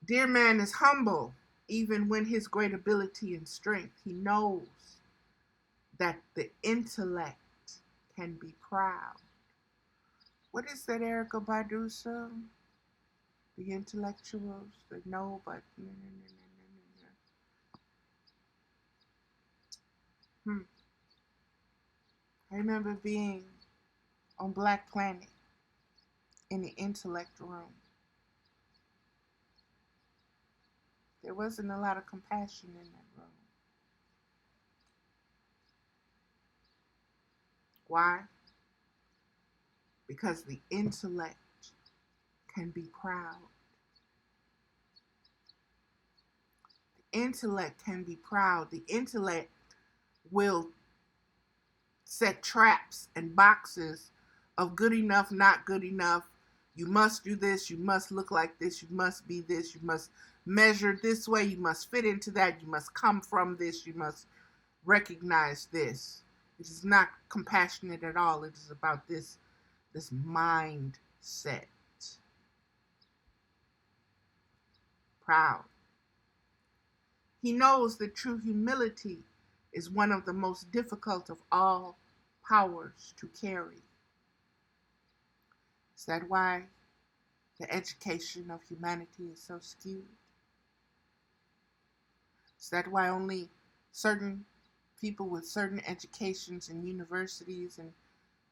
Dear man is humble, even when his great ability and strength. He knows that the intellect can be proud. What is that Erica Badu song? The intellectuals that know, but I remember being on Black Planet in the intellect room. There wasn't a lot of compassion in that room. Why? because the intellect can be proud. The intellect can be proud. The intellect will set traps and boxes of good enough, not good enough. You must do this. You must look like this. You must be this. You must measure this way. You must fit into that. You must come from this. You must recognize this. It is not compassionate at all. It is about this mindset. Proud. He knows that true humility is one of the most difficult of all powers to carry. Is that why the education of humanity is so skewed? Is that why only certain people with certain educations and universities and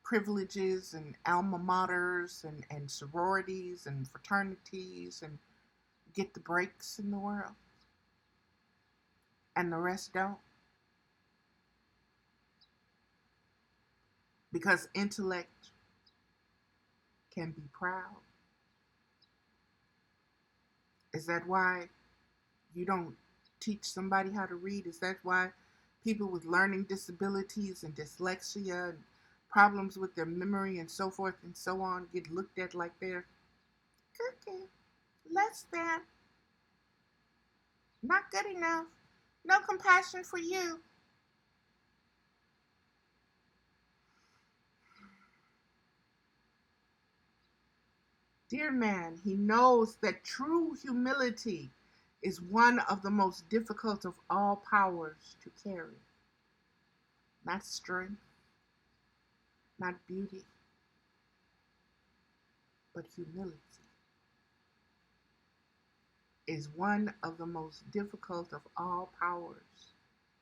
privileges and alma maters and sororities and fraternities and get the breaks in the world and the rest don't? Because intellect can be proud. Is that why you don't teach somebody how to read? Is that why people with learning disabilities and dyslexia and problems with their memory and so forth and so on get looked at like they're cookie, less than, not good enough, no compassion for you? Dear man, he knows that true humility is one of the most difficult of all powers to carry. Not strength, not beauty, but humility is one of the most difficult of all powers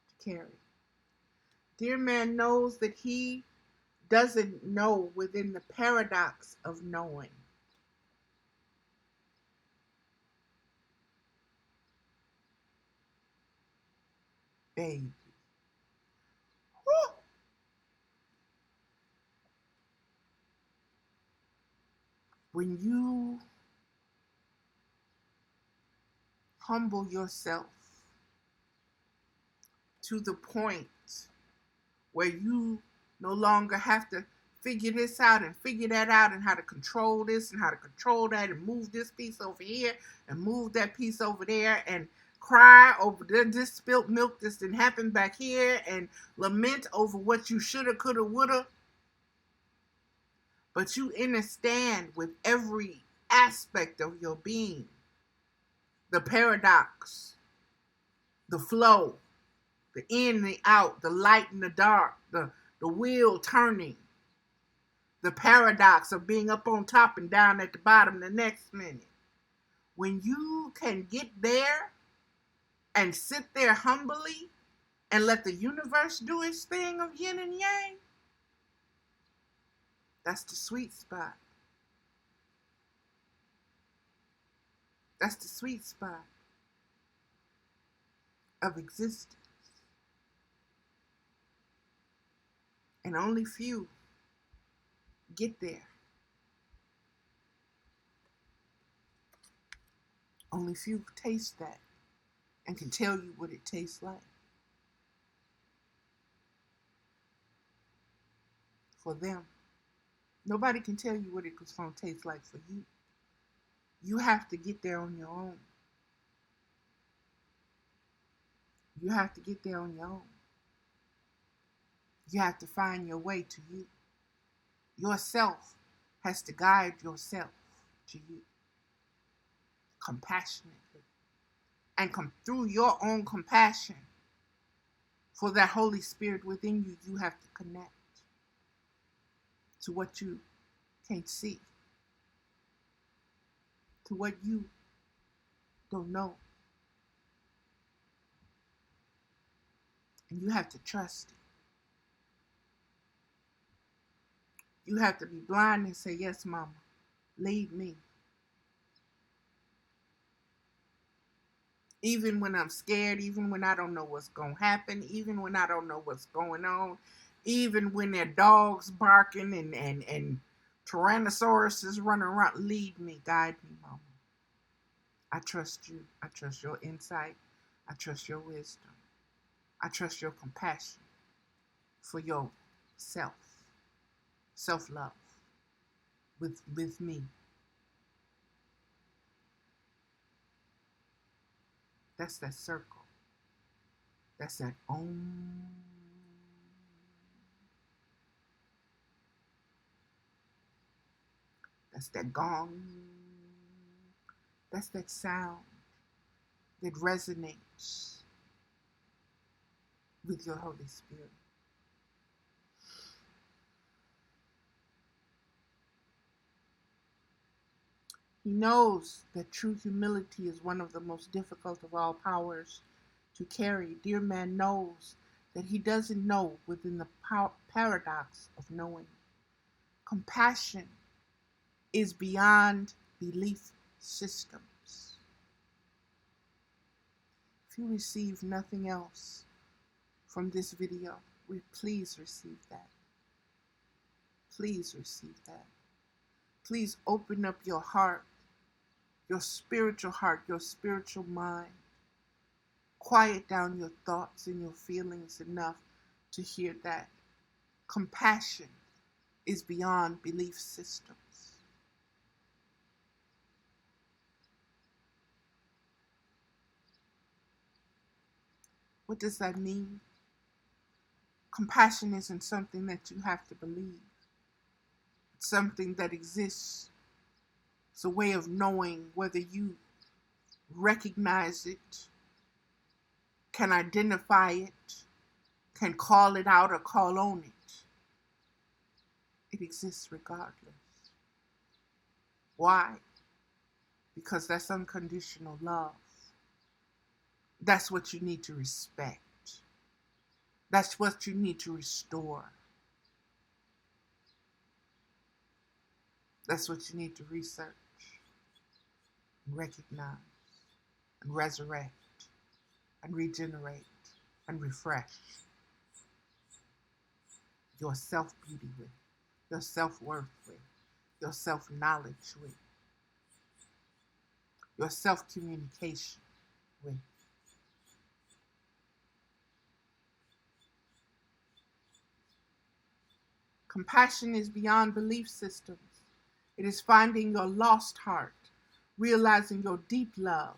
to carry. Dear man knows that he doesn't know within the paradox of knowing. Baby. Woo! When you humble yourself to the point where you no longer have to figure this out and figure that out and how to control this and how to control that and move this piece over here and move that piece over there and cry over this spilt milk this didn't happen back here and lament over what you shoulda, coulda, woulda. But you understand with every aspect of your being the paradox, the flow, the in and the out, the light and the dark, the wheel turning, the paradox of being up on top and down at the bottom the next minute. When you can get there and sit there humbly and let the universe do its thing of yin and yang, that's the sweet spot. That's the sweet spot of existence. And only few get there. Only few taste that and can tell you what it tastes like. For them. Nobody can tell you what it's going to taste like for you. You have to get there on your own. You have to get there on your own. You have to find your way to you. Yourself has to guide yourself to you compassionately. And come through your own compassion for that Holy Spirit within you, you have to connect to what you can't see, to what you don't know. And you have to trust it. You have to be blind and say, yes, Mama, lead me. Even when I'm scared, even when I don't know what's going to happen, even when I don't know what's going on, even when there are dogs barking and Tyrannosaurus is running around. Lead me, guide me, Mama. I trust you. I trust your insight. I trust your wisdom. I trust your compassion for your self-love with me. That's that circle. That's that Om. That's that gong. That's that sound that resonates with your Holy Spirit. He knows that true humility is one of the most difficult of all powers to carry. Dear man knows that he doesn't know within the paradox of knowing. Compassion is beyond belief systems. If you receive nothing else from this video, please receive that. Please receive that. Please open up your heart, your spiritual mind. Quiet down your thoughts and your feelings enough to hear that compassion is beyond belief systems. What does that mean? Compassion isn't something that you have to believe. It's something that exists. It's a way of knowing whether you recognize it, can identify it, can call it out or call on it. It exists regardless. Why? Because that's unconditional love. That's what you need to respect. That's what you need to restore. That's what you need to research and recognize and resurrect and regenerate and refresh your self-beauty with, your self-worth with, your self-knowledge with, your self-communication with. Compassion is beyond belief systems. It is finding your lost heart, realizing your deep love,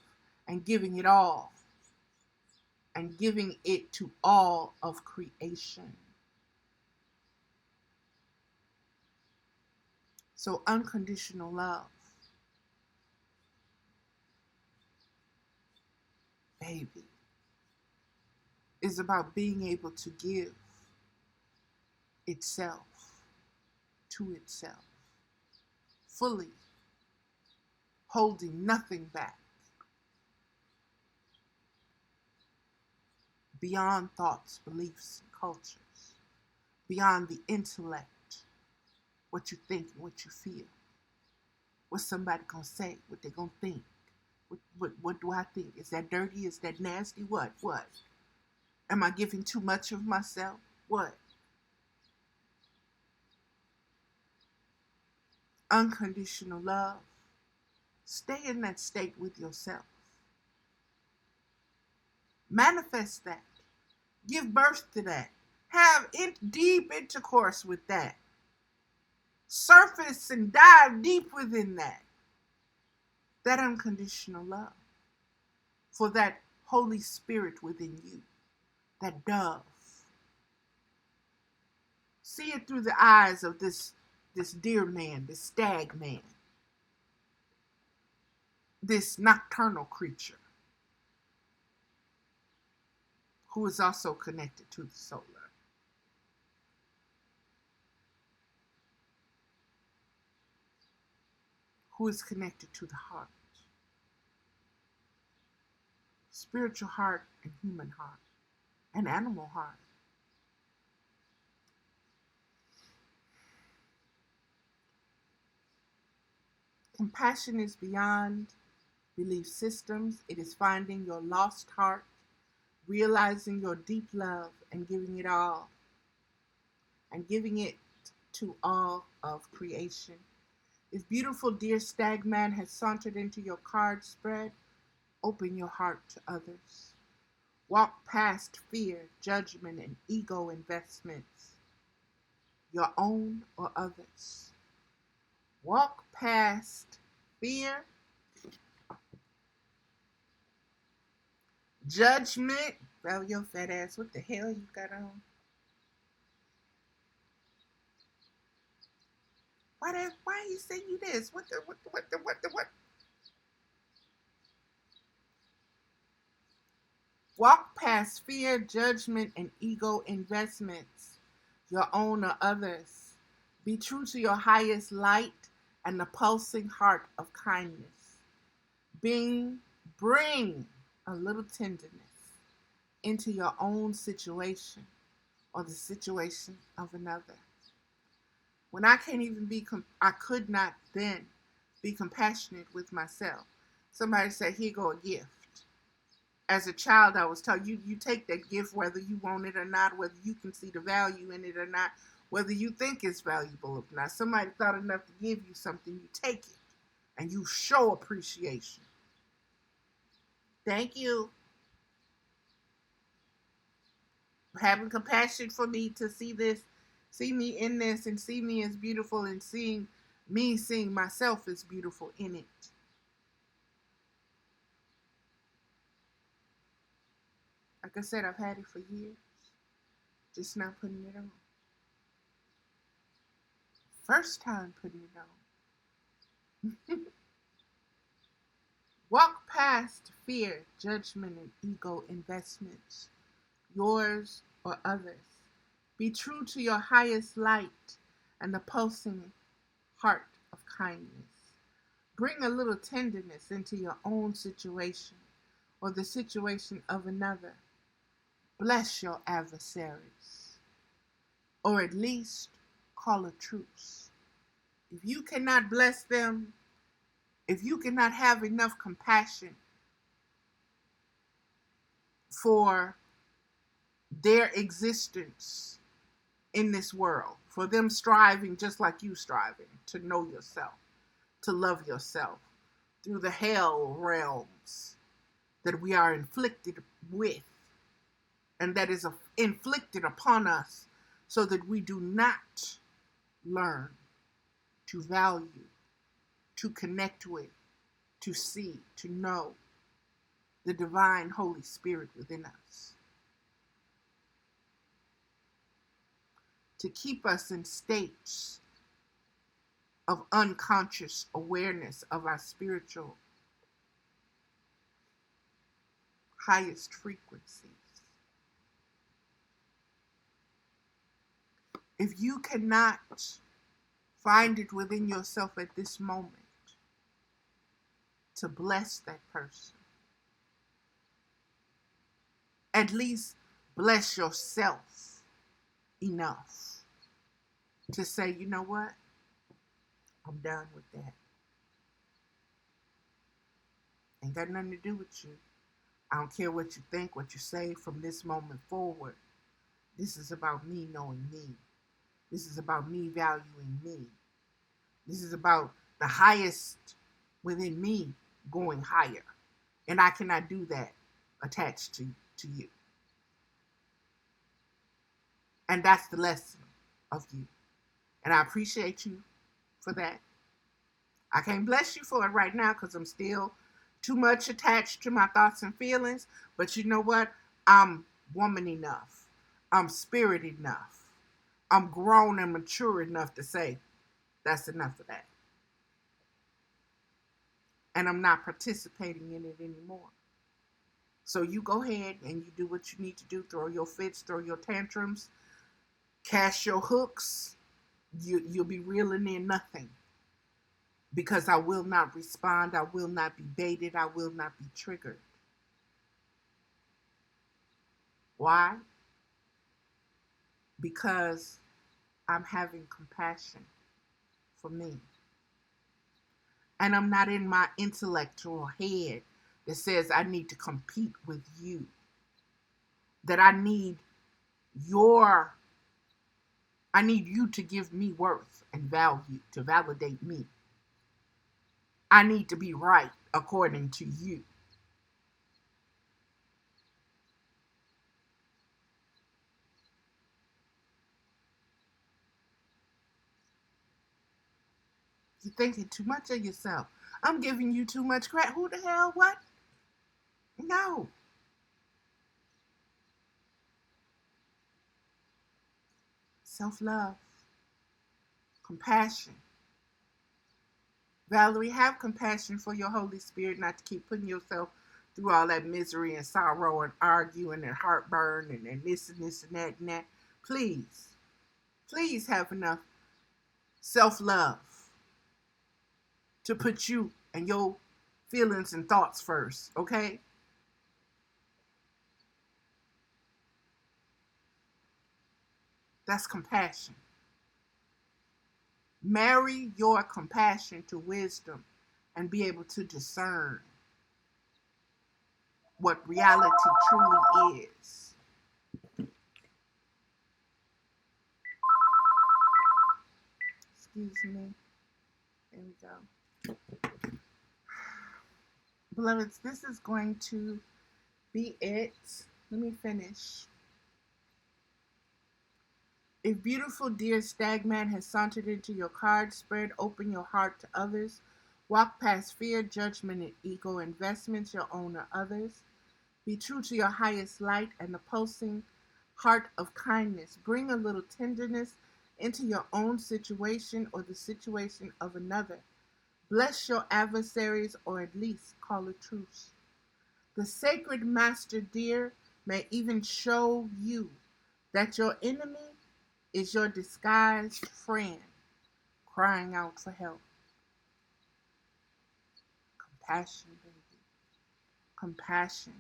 and giving it all, and giving it to all of creation. So unconditional love, baby, is about being able to give itself to itself, fully, holding nothing back, beyond thoughts, beliefs, and cultures, beyond the intellect, what you think and what you feel, what somebody gonna say, what they gonna think, what do I think? Is that dirty? Is that nasty? What? Am I giving too much of myself? What? Unconditional love. Stay in that state with yourself. Manifest that. Give birth to that. Have deep intercourse with that. Surface and dive deep within that. That unconditional love. For that Holy Spirit within you. That dove. See it through the eyes of this deer man, this stag man. This nocturnal creature. Who is also connected to the solar. Who is connected to the heart. Spiritual heart and human heart. And animal heart. Compassion is beyond belief systems. It is finding your lost heart, realizing your deep love and giving it all. And giving it to all of creation. If beautiful dear Stagman has sauntered into your card spread, open your heart to others. Walk past fear, judgment, and ego investments, your own or others. Walk past fear, judgment. Well, your fat ass, what the hell you got on? Why you say you this? What? Walk past fear, judgment, and ego investments, your own or others. Be true to your highest light and the pulsing heart of kindness. Bring a little tenderness into your own situation or the situation of another. When I can't even I could not then be compassionate with myself. Somebody said, here go a gift. As a child, I was told you take that gift whether you want it or not, whether you can see the value in it or not, whether you think it's valuable or not. Somebody thought enough to give you something, you take it and you show appreciation. Thank you. Having compassion for me to see this, see me in this, and see me as beautiful, and seeing myself as beautiful in it. Like I said, I've had it for years, just not putting it on. First time putting it on. Walk past fear, judgment, and ego investments, yours or others. Be true to your highest light and the pulsing heart of kindness. Bring a little tenderness into your own situation or the situation of another. Bless your adversaries, or at least call a truce. If you cannot bless them, if you cannot have enough compassion for their existence in this world, for them striving just like you striving to know yourself, to love yourself through the hell realms that we are inflicted with, and that is inflicted upon us so that we do not learn to value, to connect with, to see, to know the divine Holy Spirit within us, to keep us in states of unconscious awareness of our spiritual highest frequencies. If you cannot find it within yourself at this moment to bless that person, at least bless yourself enough to say, you know what? I'm done with that. Ain't got nothing to do with you. I don't care what you think, what you say from this moment forward. This is about me knowing me. This is about me valuing me. This is about the highest within me going higher. And I cannot do that attached to you. And that's the lesson of you. And I appreciate you for that. I can't bless you for it right now because I'm still too much attached to my thoughts and feelings. But you know what? I'm woman enough. I'm spirit enough. I'm grown and mature enough to say, that's enough of that. And I'm not participating in it anymore. So you go ahead and you do what you need to do. Throw your fits, throw your tantrums, cast your hooks. You'll be reeling in nothing. Because I will not respond. I will not be baited. I will not be triggered. Why? Because I'm having compassion for me. And I'm not in my intellectual head that says I need to compete with you. That I need your I need you to give me worth and value to validate me. I need to be right according to you. You're thinking too much of yourself. I'm giving you too much credit. Who the hell? What? No. Self love, compassion. Valerie, have compassion for your Holy Spirit, not to keep putting yourself through all that misery and sorrow and arguing and heartburn and this and this and that and that. Please, please have enough self love to put you and your feelings and thoughts first, okay? That's compassion. Marry your compassion to wisdom and be able to discern what reality truly is. Excuse me. There we go. Beloveds, this is going to be it. Let me finish. If beautiful dear Stagman has sauntered into your card spread, open your heart to others. Walk past fear, judgment, and ego investments, your own or others. Be true to your highest light and the pulsing heart of kindness. Bring a little tenderness into your own situation or the situation of another. Bless your adversaries or at least call a truce. The sacred master dear may even show you that your enemy is your disguised friend crying out for help. Compassion, baby. Compassion.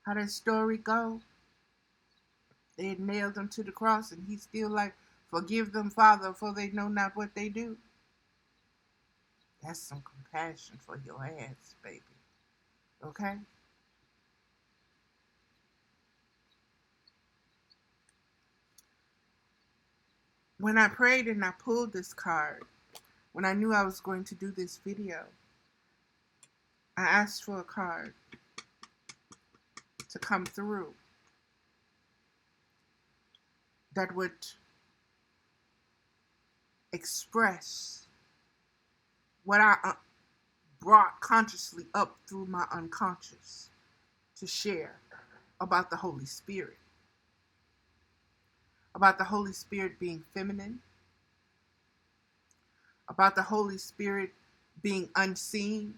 How that story go? They had nailed him to the cross and he's still like, forgive them, Father, for they know not what they do. That's some compassion for your ass, baby. Okay? When I prayed and I pulled this card, when I knew I was going to do this video, I asked for a card to come through that would express what I brought consciously up through my unconscious to share about the Holy Spirit. About the Holy Spirit being feminine, about the Holy Spirit being unseen,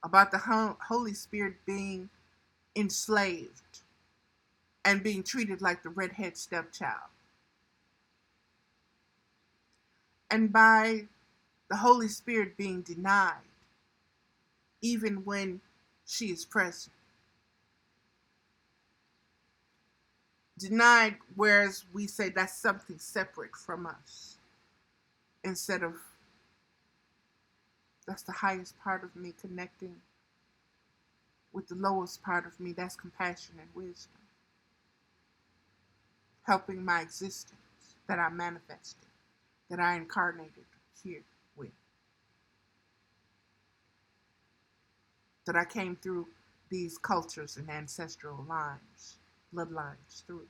about the Holy Spirit being enslaved and being treated like the redhead stepchild. And by the Holy Spirit being denied, even when she is present. Denied, whereas we say that's something separate from us, instead of that's the highest part of me connecting with the lowest part of me. That's compassion and wisdom, helping my existence that I manifested, that I incarnated here with, that I came through these cultures and ancestral lines, bloodlines through.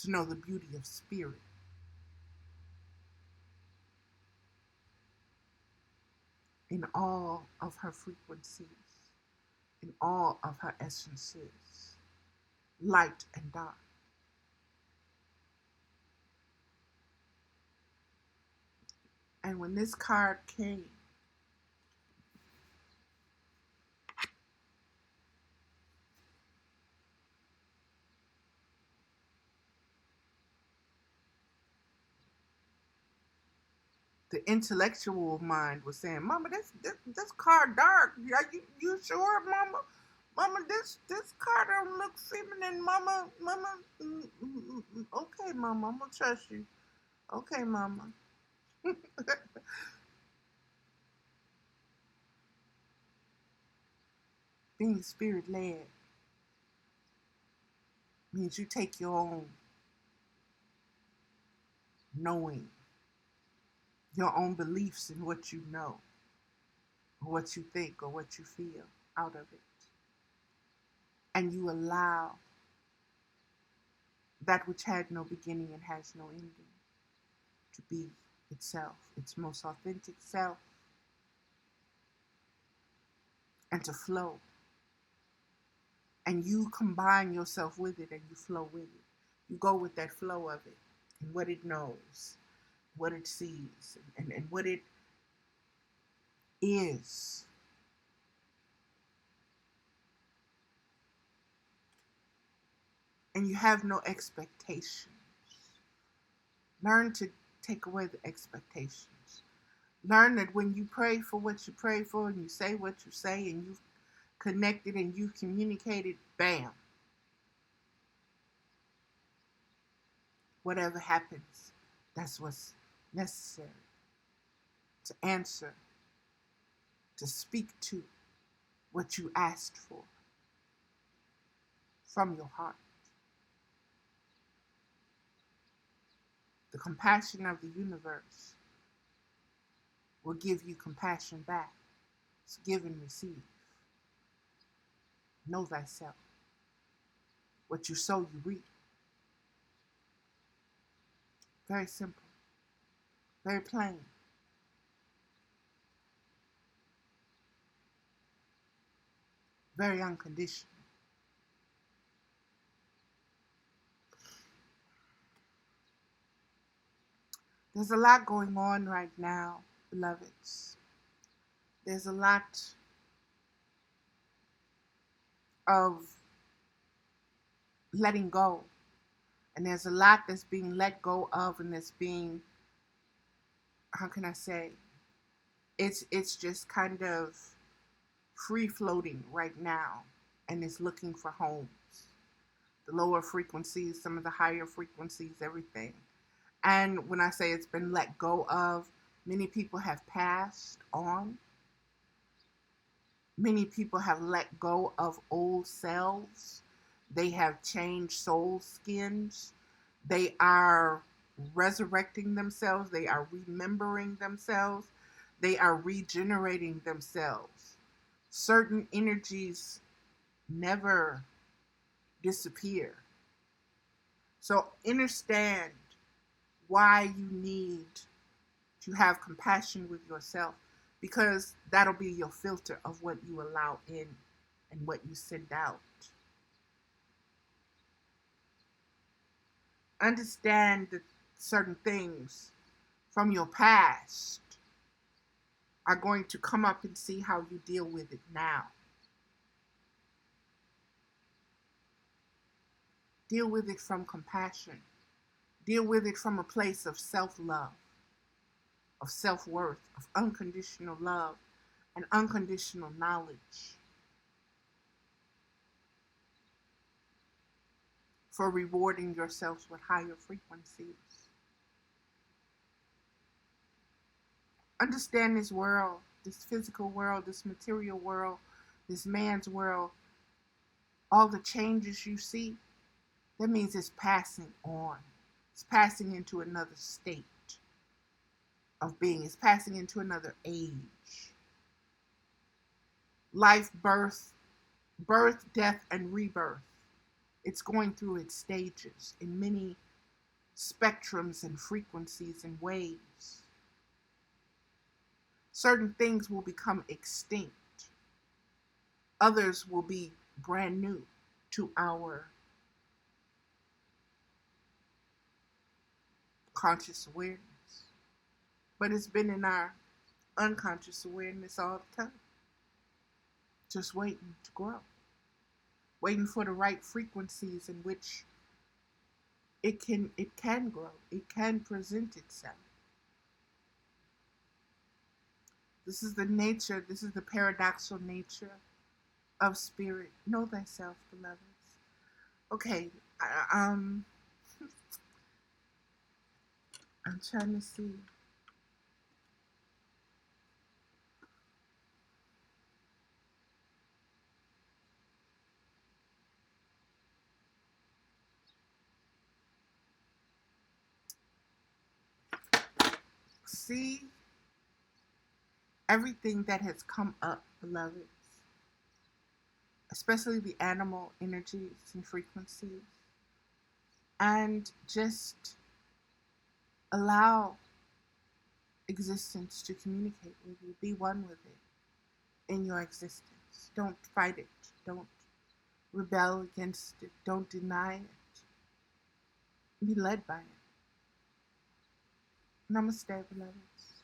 To know the beauty of spirit in all of her frequencies, in all of her essences, light and dark. And when this card came, the intellectual mind was saying, "Mama, this card dark. You sure, Mama? Mama, this card don't look feminine, Mama. Mama, okay, Mama, I'm gonna trust you. Okay, Mama." Being spirit led, means you take your own knowing, your own beliefs in what you know, or what you think, or what you feel out of it. And you allow that which had no beginning and has no ending to be itself, its most authentic self, and to flow. And you combine yourself with it and you flow with it. You go with that flow of it and what it knows, what it sees, and what it is. And you have no expectations. Learn to take away the expectations. Learn that when you pray for what you pray for and you say what you say and you've connected and you've communicated, bam. Whatever happens, that's what's necessary to answer, to speak to what you asked for from your heart. The compassion of the universe will give you compassion back. It's give and receive. Know thyself. What you sow, you reap. Very simple. Very plain. Very unconditional. There's a lot going on right now, beloveds. There's a lot of letting go. And there's a lot that's being let go of and that's being, how can I say, it's just kind of free floating right now and it's looking for homes. The lower frequencies, some of the higher frequencies, everything. And when I say it's been let go of, many people have passed on. Many people have let go of old selves. They have changed soul skins. They are resurrecting themselves. They are remembering themselves. They are regenerating themselves. Certain energies never disappear. So understand why you need to have compassion with yourself, because that'll be your filter of what you allow in and what you send out. Understand that certain things from your past are going to come up and see how you deal with it now. Deal with it from compassion. Deal with it from a place of self-love, of self-worth, of unconditional love and unconditional knowledge for rewarding yourselves with higher frequencies. Understand this world, this physical world, this material world, this man's world, all the changes you see, that means it's passing on. It's passing into another state of being. It's passing into another age. Life, birth, death, and rebirth. It's going through its stages in many spectrums and frequencies and waves. Certain things will become extinct. Others will be brand new to our conscious awareness. But it's been in our unconscious awareness all the time. Just waiting to grow. Waiting for the right frequencies in which it can grow. It can present itself. This is the nature, this is the paradoxical nature of spirit. Know thyself, beloveds. Okay, I'm trying to see. See everything that has come up, beloveds, especially the animal energies and frequencies, and just allow existence to communicate with you. Be one with it in your existence. Don't fight it. Don't rebel against it. Don't deny it. Be led by it. Namaste, beloveds.